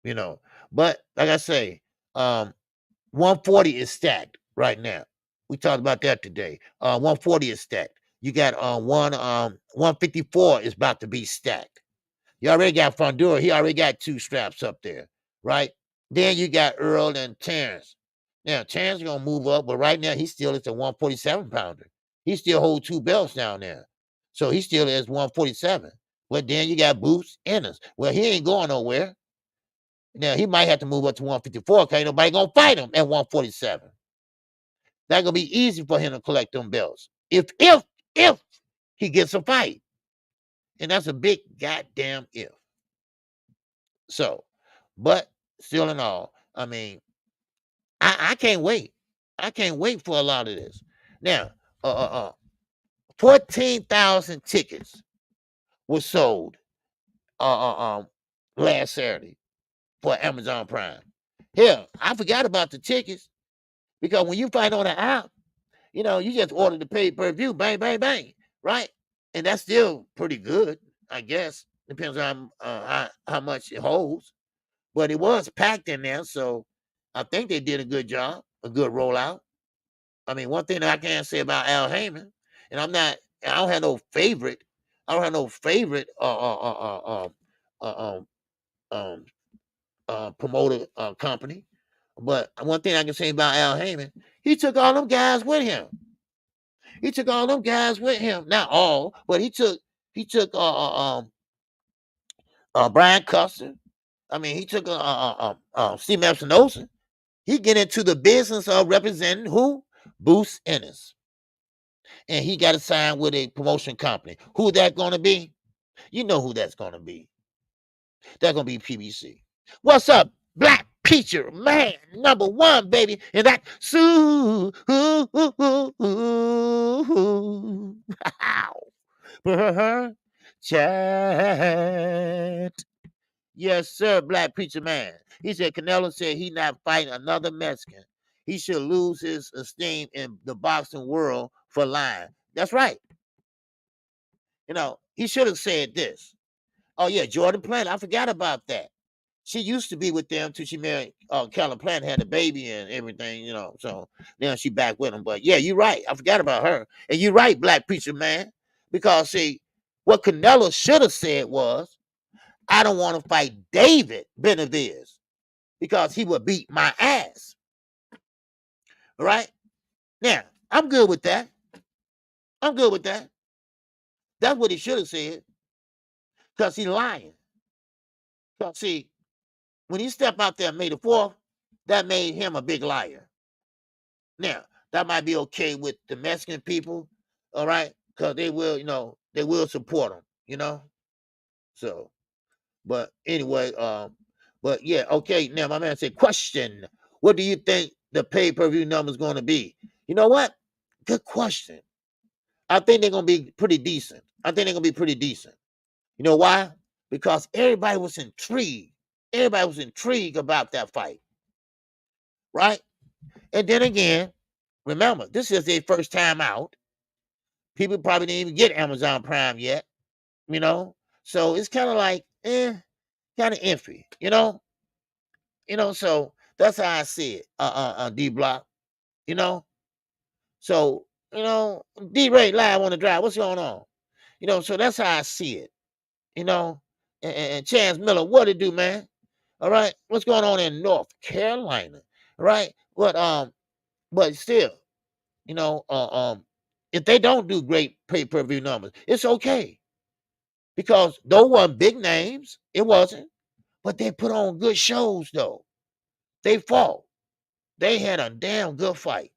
you know. But like I say, 140 is stacked right now. We talked about that today. 140 is stacked. You got 154 is about to be stacked. You already got Fundora. He already got 2 straps up there, right? Then you got Earl and Terrence. Now Terrence is gonna move up, but right now he still is a 147 pounder. He still holds 2 belts down there, so he still is 147. But then you got Boots Ennis. Well, he ain't going nowhere. Now he might have to move up to 154 because ain't nobody gonna fight him at 147. That's gonna be easy for him to collect them belts if he gets a fight, and that's a big goddamn if. So, but still in all, I mean, I can't wait. I can't wait for a lot of this. Now, 14,000 tickets were sold last Saturday for Amazon Prime. Hell, I forgot about the tickets because when you fight on the app, you know, you just order the pay-per-view, bang, bang, bang, right? And that's still pretty good, I guess. Depends on how much it holds. But it was packed in there, so I think they did a good job, a good rollout. I mean, one thing that I can't say about Al Heyman, and I don't have no favorite, promoter company. But one thing I can say about Al Heyman, he took all them guys with him. Not all, but he took Brian Custer. I mean, he took Steve Mapsinosa. He get into the business of representing who? Boots Ennis. And he got to sign with a promotion company. Who that going to be? You know who that's going to be. That's going to be PBC. What's up, Black Preacher Man, #1, baby. And that chat. Yes, sir, Black Preacher Man. He said Canelo said he not fighting another Mexican. He should lose his esteem in the boxing world for lying. That's right. You know, he should have said this. Oh, yeah, Jordan Plant. I forgot about that. She used to be with them till she married Callum Plant, had a baby and everything, you know. So now she back with him. But yeah, you're right. I forgot about her. And you're right, Black Preacher Man. Because see, what Canelo should have said was, I don't want to fight David Benavidez because he would beat my ass. All right? Now, I'm good with that. That's what he should have said because he's lying. Because, see, when he stepped out there May the 4th, that made him a big liar. Now, that might be okay with the Mexican people, all right? Because they will, you know, they will support him, you know? So, but anyway, but yeah, okay. Now my man said, question, what do you think the pay-per-view number is going to be? You know what? Good question. I think they're going to be pretty decent. You know why? Because everybody was intrigued. About that fight. Right? And then again, remember, this is their first time out. People probably didn't even get Amazon Prime yet, you know? So it's kind of like, kind of iffy, you know? So that's how I see it, D Block, you know? So, D Ray live on the drive, what's going on? So that's how I see it, you know? And Chance Miller, what it do, man? All right, what's going on in North Carolina? All right, but still, if they don't do great pay-per-view numbers, it's okay. Because those weren't big names. It wasn't. But they put on good shows, though. They fought. They had a damn good fight.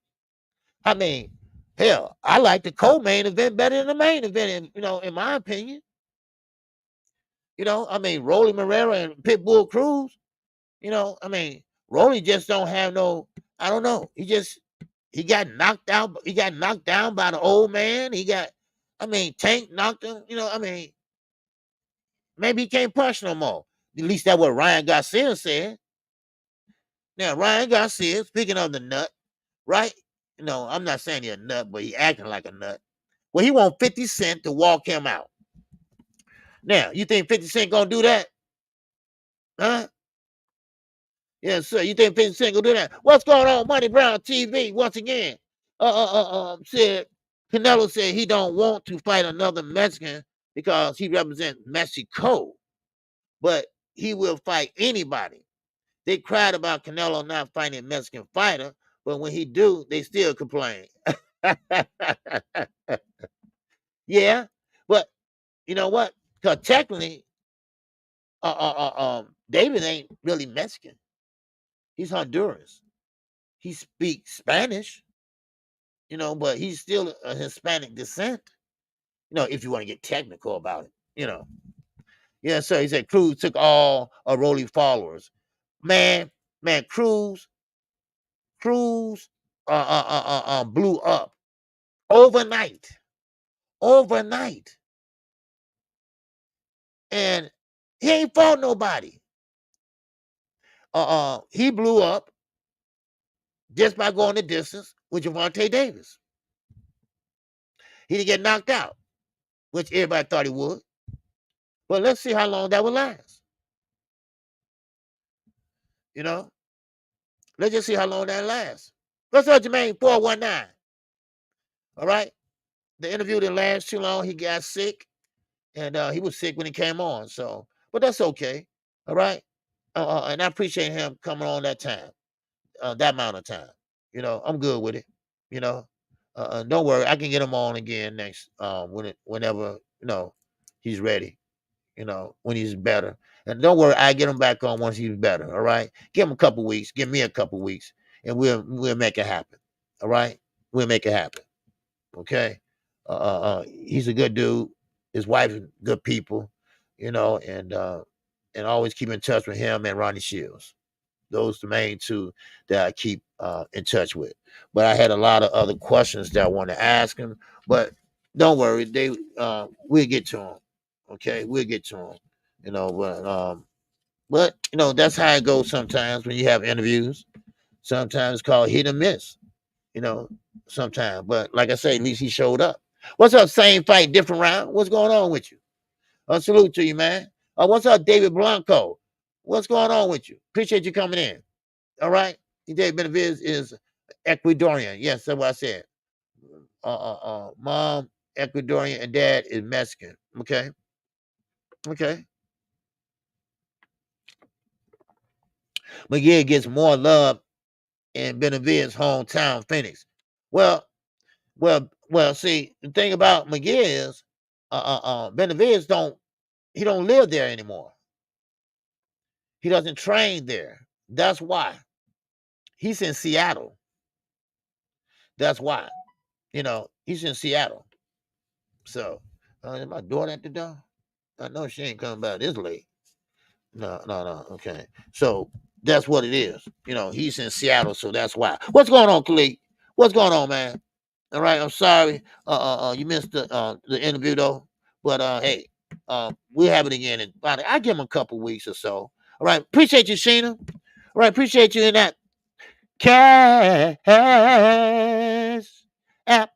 I mean, hell, I like the co-main event better than the main event, in my opinion. I mean, Rolly Marrero and Pitbull Cruz, Rolly just don't have no, I don't know. He got knocked out. He got knocked down by the old man. Tank knocked him, maybe he can't punch no more. At least that's what Ryan Garcia said. Now, Ryan Garcia, speaking of the nut, right? I'm not saying he's a nut, but he acting like a nut. Well, he want 50 Cent to walk him out. Now, you think 50 Cent gonna do that? Huh? Yes, sir. You think 50 Cent gonna do that? What's going on, Money Brown TV? Once again, said Canelo said he don't want to fight another Mexican because he represents Mexico, but he will fight anybody. They cried about Canelo not fighting a Mexican fighter, but when he do, they still complain. Yeah, but you know what? Because technically, David ain't really Mexican. He's Honduras. He speaks Spanish, but he's still a Hispanic descent. If you want to get technical about it, Yeah, sir. He said Cruz took all of Rolly followers. Man, Cruz blew up overnight, and he ain't fought nobody. He blew up just by going the distance with Gervonta Davis. He didn't get knocked out, which everybody thought he would. But let's see how long that will last. Let's just see how long that lasts. What's up, Jermaine? 419. All right. The interview didn't last too long. He got sick, and he was sick when he came on. So, but that's okay. All right. And I appreciate him coming on that time, that amount of time. I'm good with it. Don't worry, I can get him on again next whenever he's ready. When he's better. And don't worry, I get him back on once he's better. All right. Give him a couple weeks. Give me a couple weeks, and we'll make it happen. All right. We'll make it happen. Okay. He's a good dude. His wife, good people. And always keep in touch with him and Ronnie Shields. Those the main two that I keep in touch with. But I had a lot of other questions that I want to ask him. But don't worry, we'll get to them. Okay, we'll get to them. But that's how it goes sometimes when you have interviews. Sometimes it's called hit and miss. Sometimes. But like I say, at least he showed up. What's up? Same fight, different round. What's going on with you? Salute to you, man. What's up, David Blanco? What's going on with you? Appreciate you coming in. All right. David Benavidez is Ecuadorian. Yes, that's what I said. Mom Ecuadorian and dad is Mexican. Okay. Miguel gets more love in Benavidez' hometown, Phoenix. Well. See, the thing about Miguel is, Benavidez don't live there anymore. He doesn't train there. That's why. He's in Seattle. That's why. He's in Seattle. So, is my daughter at the door? I know she ain't coming back this late. No. Okay. So that's what it is. He's in Seattle, so that's why. What's going on, Khalid? What's going on, man? All right. I'm sorry. You missed the interview though. But hey, we'll have it again. And I give him a couple weeks or so. All right. Appreciate you, Sheena. All right. Appreciate you in that cash app.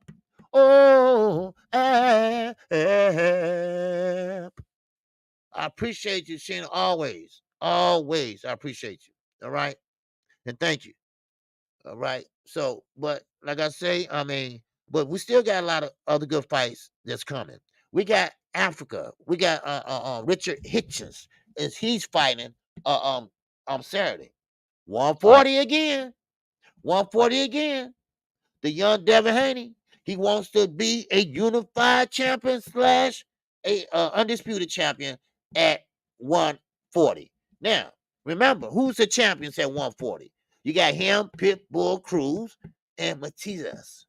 Oh, app. I appreciate you, Sheena. Always. I appreciate you. All right. And thank you. All right. So, but like I say, but we still got a lot of other good fights that's coming. We got Africa. We got Richard Hitchens as he's fighting on Saturday. 140 again. 140 again. The young Devin Haney. He wants to be a unified champion slash a undisputed champion at 140. Now, remember, who's the champions at 140? You got him, Pitbull Cruz, and Matias.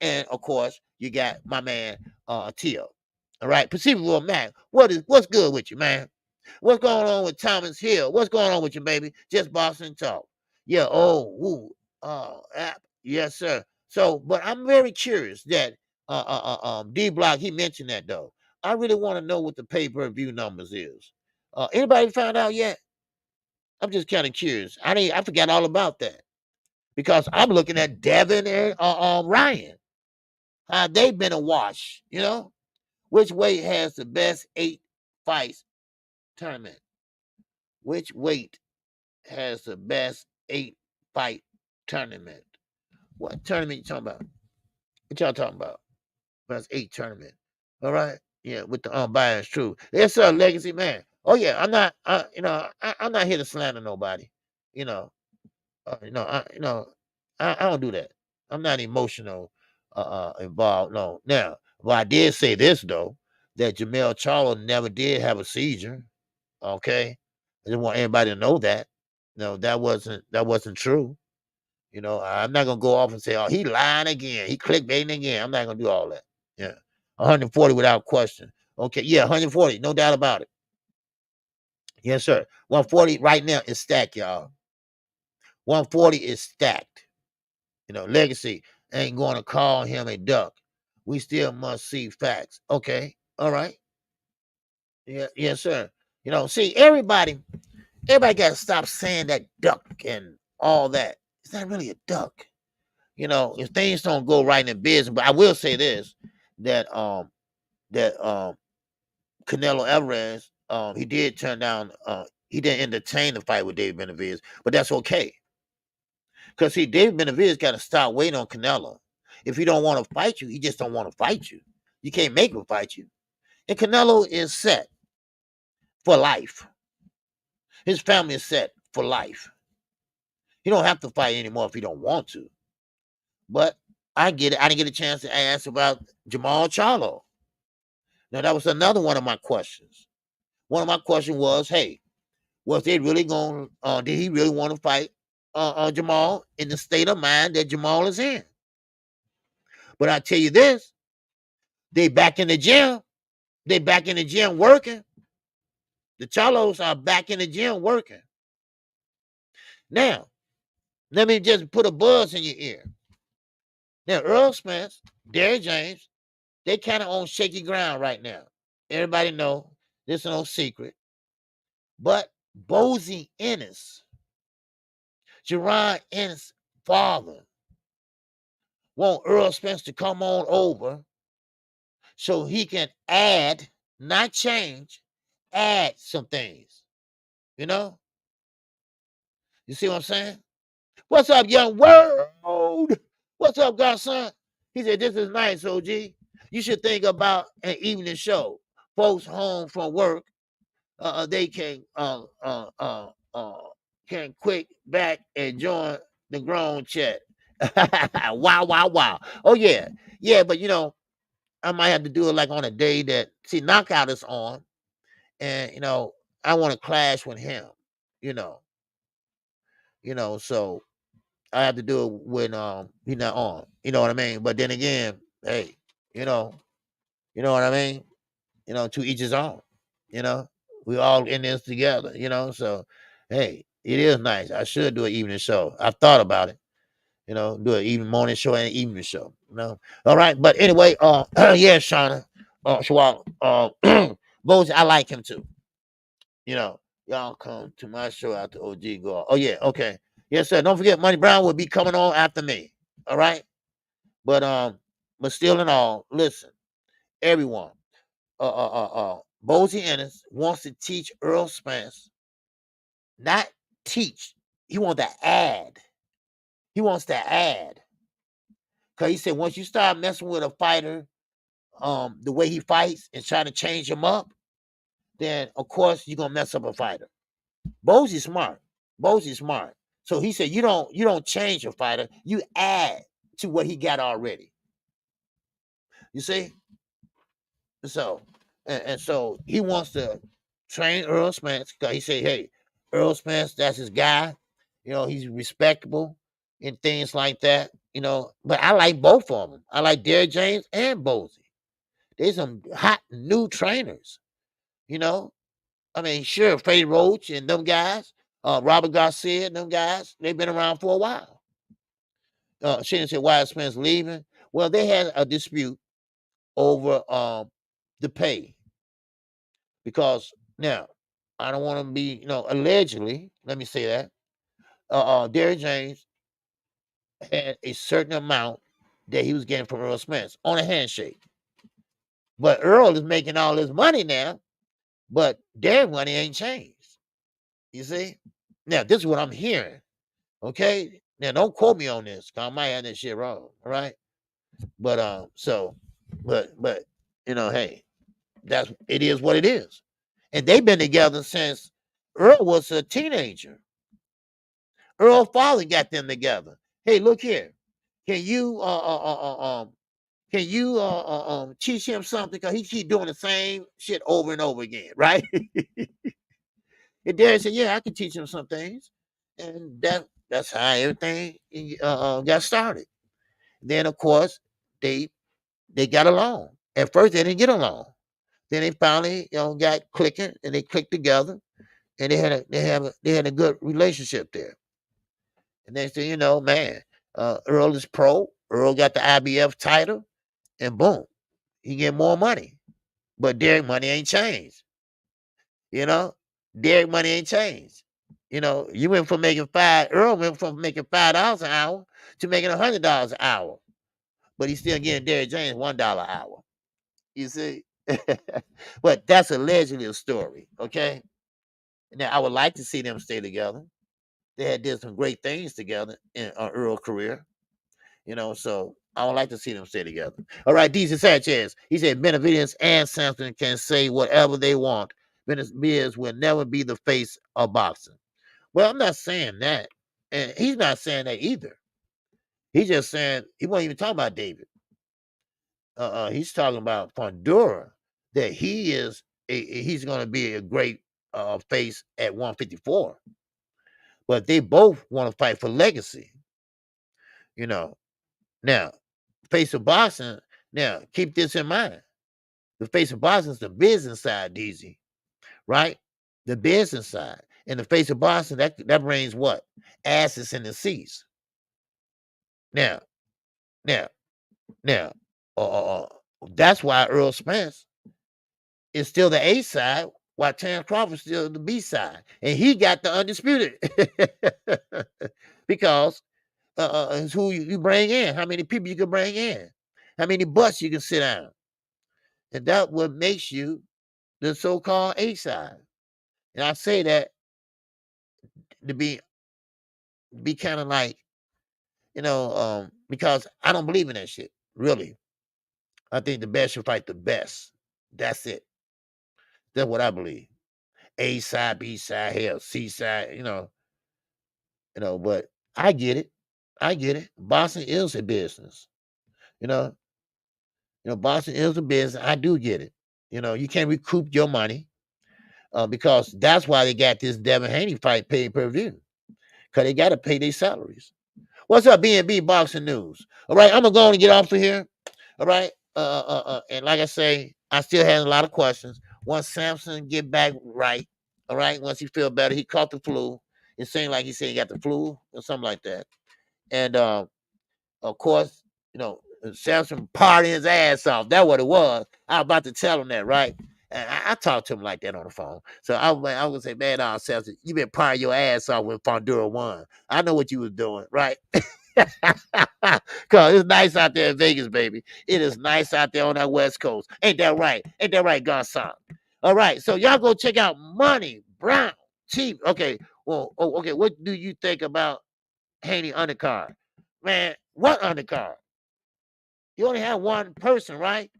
And of course, you got my man Tio. All right, Perceivable man. What's good with you, man? What's going on with Thomas Hill? What's going on with you, baby? Just Boston talk. Yeah. Yes, sir. So, but I'm very curious that D Block, he mentioned that though. I really want to know what the pay-per-view numbers is. Anybody found out yet? I'm just kind of curious. I forgot all about that because I'm looking at Devin and Ryan. How they've been a wash, you know? Which weight has the best 8 fights tournament? Which weight has the best 8 fight tournament? What tournament you talking about? What y'all talking about? Best 8 tournament. All right. Yeah, with the unbiased truth. Yes, sir, legacy man. Oh yeah, I'm not. I'm not here to slander nobody. You know. I don't do that. I'm not emotional involved. No. Now, well, I did say this though, that Jamel Charlo never did have a seizure. Okay. I didn't want anybody to know that. No, that wasn't true. You know, I'm not gonna go off and say, oh, he lying again, he clickbaiting again. I'm not gonna do all that. Yeah. 140 without question. Okay, yeah, 140, no doubt about it. Yes, sir. 140 right now is stacked, y'all. 140 is stacked. You know, legacy ain't going to call him a duck. We still must see facts. Okay, all right. Yeah, yes, sir. You know, see, everybody got to stop saying that duck and all that. It's not really a duck. You know, if things don't go right in business, but I will say this, that Canelo Alvarez, he did turn down, he didn't entertain the fight with David Benavidez, but that's okay. Because see, David Benavidez got to stop waiting on Canelo. If he don't want to fight you, he just don't want to fight you. You can't make him fight you. And Canelo is set for life. His family is set for life. He don't have to fight anymore if he don't want to. But I get it. I didn't get a chance to ask about Jamal Charlo. Now, that was another one of my questions. One of my questions was, hey, was they really going, did he really want to fight Jamal in the state of mind that Jamal is in? But I tell you this, they back in the gym. They back in the gym working. The Charlos are back in the gym working. Now, let me just put a buzz in your ear. Now, Earl Spence, Derrick James, they kind of on shaky ground right now. Everybody know this is no secret. But Bozy Ennis, Jerron Ennis' father, want Earl Spence to come on over so he can add, not change, add some things. You know? You see what I'm saying? What's up, young world? What's up, godson? He said, this is nice, OG. You should think about an evening show. Folks home from work, they can quick back and join the grown chat. Wow. Oh, yeah. Yeah, but, you know, I might have to do it like on a day that, see, Knockout is on. And, you know, I want to clash with him, you know. You know, so I have to do it when he's not on. You know what I mean? But then again, hey, you know what I mean? You know, to each his own. You know, we all in this together, you know. So hey, it is nice. I should do an evening show. I've thought about it. You know, do an evening morning show and an evening show. You know. All right, but anyway, yeah, Shauna. Shawal, Bozy, I like him too. You know, y'all come to my show after OG go. Oh yeah, okay. Yes, sir. Don't forget, Money Brown will be coming on after me. All right. But still in all, listen, everyone. Bozy Ennis wants to teach Earl Spence, not teach. He wants to add. He wants to add. Cause he said once you start messing with a fighter, the way he fights and trying to change him up, then of course you're gonna mess up a fighter. Bozy's smart. So he said you don't change a fighter, you add to what he got already. You see? So, and so he wants to train Earl Spence because he said, hey, Earl Spence, that's his guy. You know, he's respectable and things like that. You know, but I like both of them. I like Derrick James and Bozy. They're some hot new trainers. You know, I mean, sure, Freddie Roach and them guys, Robert Garcia and them guys, they've been around for a while. She didn't say why Spence leaving. Well, they had a dispute over the pay. Because now, I don't want to be, you know, allegedly, let me say that, Derrick James had a certain amount that he was getting from Earl Spence on a handshake. But Earl is making all this money now, but their money ain't changed. You see? Now, this is what I'm hearing. Okay? Now, don't quote me on this, because I might have this shit wrong. All right? But, but, you know, hey, it is what it is. And they've been together since Earl was a teenager. Earl's father got them together. Hey, look here. Can you teach him something? Because he keep doing the same shit over and over again, right? And Derrick said, yeah, I can teach him some things. And that's how everything got started. Then, of course, they got along. At first, they didn't get along. Then they finally, you know, got clicking, and they clicked together, and they had a good relationship there. And next thing you know, man, Earl is pro. Earl got the IBF title, and boom, he get more money. But Derrick money ain't changed. You know, Derrick money ain't changed. You know, you went from making Earl went from making $5 an hour to making $100 an hour. But he's still getting Derrick James $1 an hour. You see? But that's allegedly a story, okay? Now, I would like to see them stay together. They had did some great things together in Earl's career, you know, so I would like to see them stay together. All right, DC Sanchez, he said Benavidez and Sampson can say whatever they want. Benavidez will never be the face of boxing. Well, I'm not saying that, and he's not saying that either. He's just saying he wasn't even talking about David. He's talking about Fundora, that he's going to be a great face at 154. But they both want to fight for legacy. You know, now, face of boxing, now, keep this in mind. The face of boxing is the business side, DZ, right? The business side. And the face of boxing, that brings what? Asses in the seats. Now, that's why Earl Spence is still the A side, while Terrence Crawford is still the B side. And he got the undisputed. Because it's who you bring in, how many people you can bring in, how many butts you can sit down. And that what makes you the so-called A side. And I say that to be kind of like, you know, because I don't believe in that shit, really. I think the best should fight the best. That's it. That's what I believe. A side, B side, hell, C side, you know, but I get it. I get it. Boxing is a business. You know, boxing is a business. I do get it. You know, you can't recoup your money because that's why they got this Devin Haney fight paid per view, because they got to pay their salaries. What's up, B&B Boxing News? All right, I'm gonna go on and get off of here. All right, and like I say, I still have a lot of questions. Once Samson get back right, all right, once he feel better, he caught the flu. It seemed like he said he got the flu or something like that. And of course, you know, Samson partying his ass off. That's what it was. I was about to tell him that, right? And I talked to him like that on the phone. So I was gonna say, man, Samson, you been partying your ass off when Fundora won. I know what you was doing, right? Cause it's nice out there in Vegas, baby. It is nice out there on that West Coast. Ain't that right? Ain't that right, Godson? All right, so y'all go check out Money Brown Cheap. Okay, well, okay. What do you think about Haney undercard? Man, what undercard? You only have one person, right?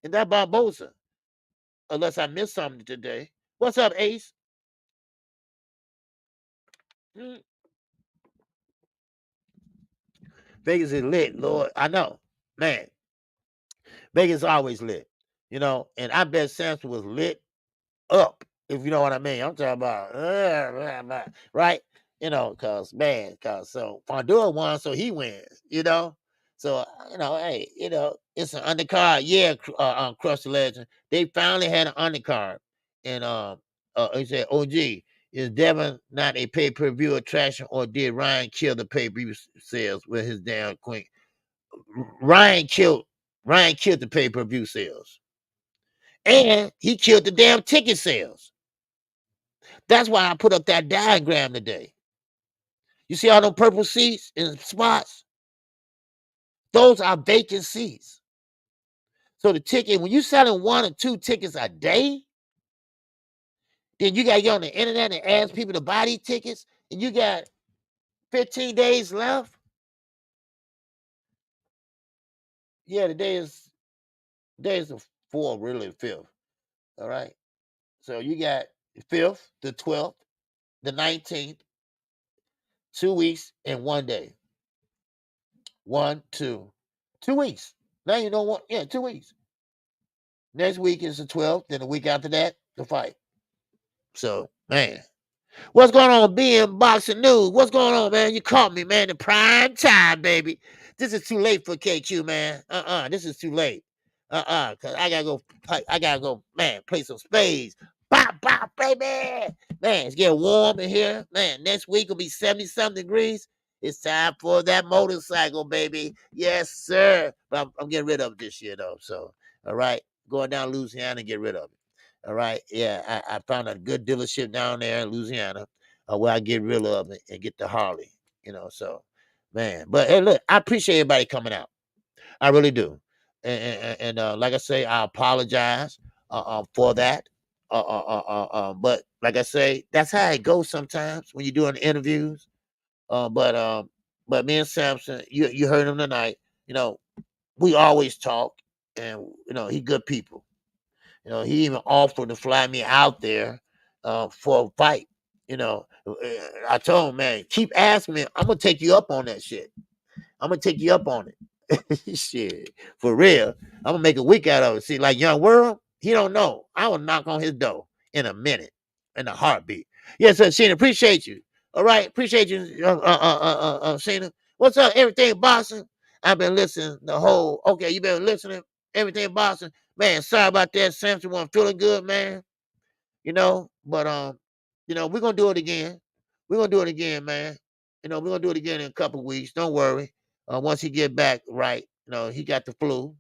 And that Barbosa. Unless I missed something today. What's up, Ace? Vegas is lit, Lord. I know, man. Vegas always lit, you know. And I bet Samson was lit up, if you know what I mean. I'm talking about, right? You know, cause so Fundora won, so he wins, you know. So you know, hey, you know, it's an undercard. Yeah, Crush the Legend. They finally had an undercard, and he said, "OG, is Devin not a pay-per-view attraction, or did Ryan kill the pay-per-view sales with his damn queen?" Ryan killed the pay-per-view sales, and he killed the damn ticket sales. That's why I put up that diagram today. You see all those purple seats and spots? Those are vacant seats. So the ticket, when you're selling 1 or 2 tickets a day, then you got to get on the internet and ask people to buy these tickets, and you got 15 days left. Yeah, today is the 4th, really the 5th. All right. So you got the 5th, the 12th, the 19th, 2 weeks and 1 day. 1, 2 weeks. Now you know what? Yeah, 2 weeks. Next week is the 12th. Then the week after that, the fight. So, man, what's going on, being boxing news? What's going on, man? You caught me, man, in prime time, baby. This is too late for KQ, man. This is too late. Cause I gotta go, man, play some spades. Bop, bop, baby. Man, it's getting warm in here. Man, next week will be 70-something degrees. It's time for that motorcycle, baby. Yes, sir. But I'm getting rid of it this year, though. So, all right, going down to Louisiana and get rid of it. All right, yeah, I found a good dealership down there in Louisiana where I get rid of it and get the Harley, you know. So, man, but hey, look, I appreciate everybody coming out. I really do. And like I say, I apologize for that. But like I say, that's how it goes sometimes when you're doing interviews. But me and Samson, you heard him tonight. You know, we always talk, and you know, he good people. You know, he even offered to fly me out there for a fight. You know, I told him, man, keep asking me. I'm gonna take you up on that shit. I'm gonna take you up on it. Shit, for real. I'm gonna make a week out of it. See, like Young World, he don't know. I will knock on his door in a minute, in a heartbeat. Yes, sir, Sheena, appreciate you. All right, appreciate you, Sheena. What's up, everything Boston? I've been listening the whole. Okay, you been listening, everything Boston. Man, sorry about that. Samson wasn't feeling good, man. You know, but you know, we're gonna do it again. We're gonna do it again, man. You know, we're gonna do it again in a couple of weeks. Don't worry. Once he get back right, you know, he got the flu.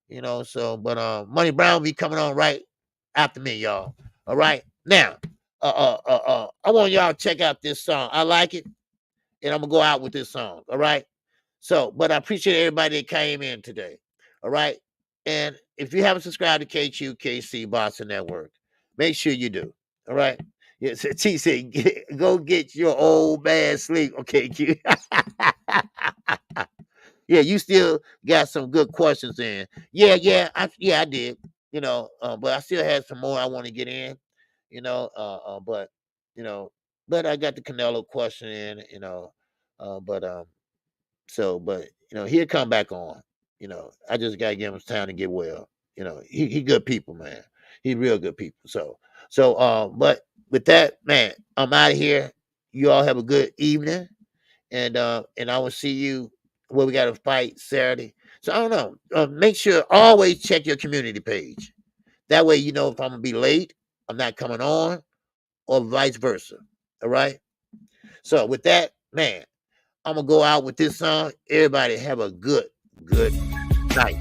You know, so but Money Brown will be coming on right after me, y'all. All right. Now, I want y'all to check out this song. I like it, and I'm gonna go out with this song. All right. So, but I appreciate everybody that came in today. All right. And if you haven't subscribed to Kqkc Boxing Network, make sure you do. All right. Yes, T said, go get your old man sleep. Okay, Q. Yeah, you still got some good questions in. Yeah, I did. You know, but I still had some more I want to get in. You know, but you know, but I got the Canelo question in. You know, but you know, he'll come back on. You know, I just gotta give him time to get well. You know, he good people, man. He real good people. So but with that, man, I'm out of here. You all have a good evening, and I will see you where we got to fight Saturday. So I don't know. Make sure always check your community page. That way you know if I'm gonna be late, I'm not coming on, or vice versa. All right. So with that, man, I'm gonna go out with this song. Everybody have a good night.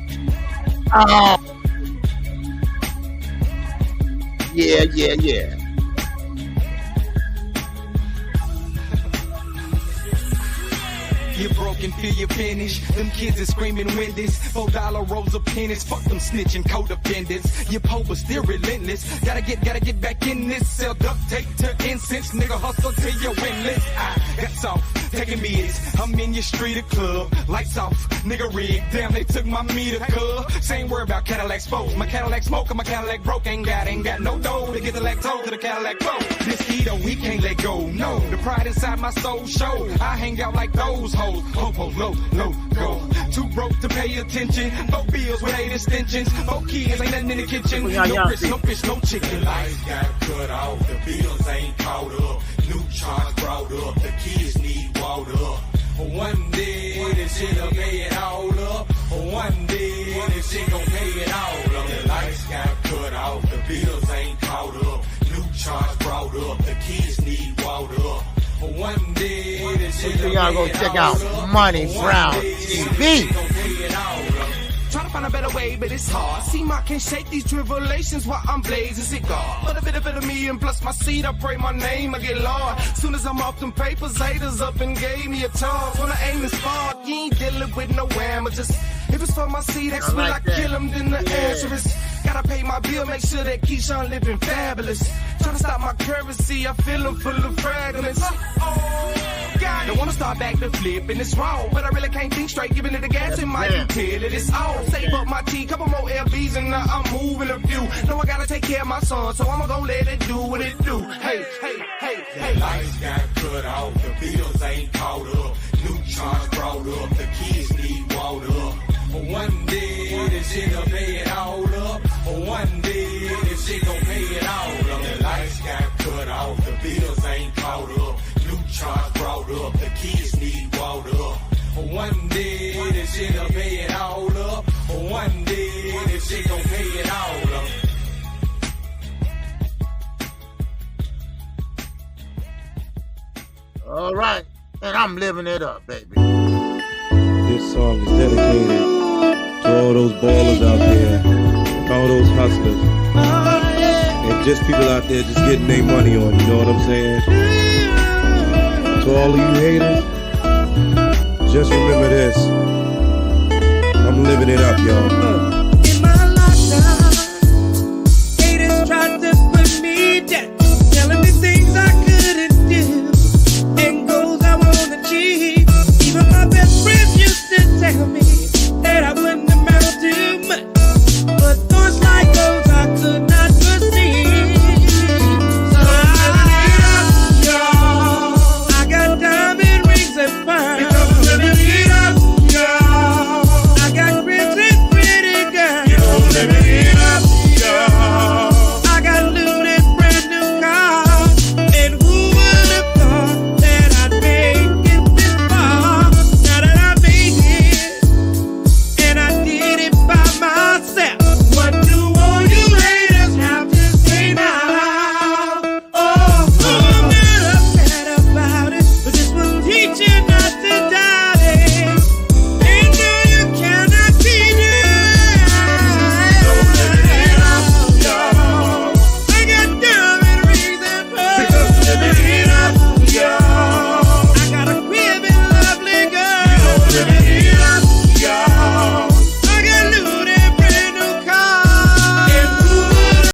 Oh, yeah. You're broken, feel your finish. Them kids is screaming Wendy's. $4 rolls of pennies. Fuck them snitching codependents. Your po was still relentless. Gotta get back in this. Sell duct tape to incense. Nigga hustle till you're winless. I got soft, taking bids. I'm in your street or club. Lights off, nigga rig. Damn, they took my meter, cuz. Same word about Cadillac spokes. My Cadillac smoke and my Cadillac broke. Ain't got no dough to get the lactose to the Cadillac flow. This Edo, we can't let go. No, the pride inside my soul show. I hang out like those hoes. hoes, popo, no go. Too broke to pay attention. 4 bills with 8 extensions. 4 kids, ain't nothing in the kitchen. No fish, no fish, no chicken. The lights got cut off, the bills ain't caught up. New charge brought up, the kids need water. One day this shit gon' pay it all up. One day this shit gon' pay it all up. The lights got cut off, the bills ain't caught up. New charge brought up, the kids need water. One day this shit gon' y'all go check out Money Brown TV. Trying to find a better way, but it's hard. See, I can't shake these tribulations while I'm blazing cigar. But a bit of me and plus my seed, I pray my name, I get Lord. Soon as I'm off them papers, haters up and gave me a charge. When I aim is far, you ain't dealing with no amateurs. If it's for my seed, that's when I kill him, then the answer is gotta pay my bill, make sure that Keyshawn living fabulous. Trying to stop my currency, I feel him full of fragments. Don't wanna start back to flip, and it's wrong, but I really can't think straight, giving it the gas in my utility. It's all save up my tea, couple more LBs, and now I'm moving a few. Know I gotta take care of my son, so I'ma go let it do what it do. Hey. The lights got cut off, the bills ain't caught up. New charge brought up, the kids need water. One day this shit gon' pay it all up. One day this shit gon' pay it all up. The lights got cut off, the bills ain't caught up. New charge brought up, the kids need water. One day this shit gon' pay it all up. One day this shit gon' pay it all up. All right, and I'm living it up, baby. This song is dedicated to all those ballers out there, all those hustlers, and just people out there just getting their money on, you know what I'm saying? To all of you haters, just remember this, I'm living it up, y'all.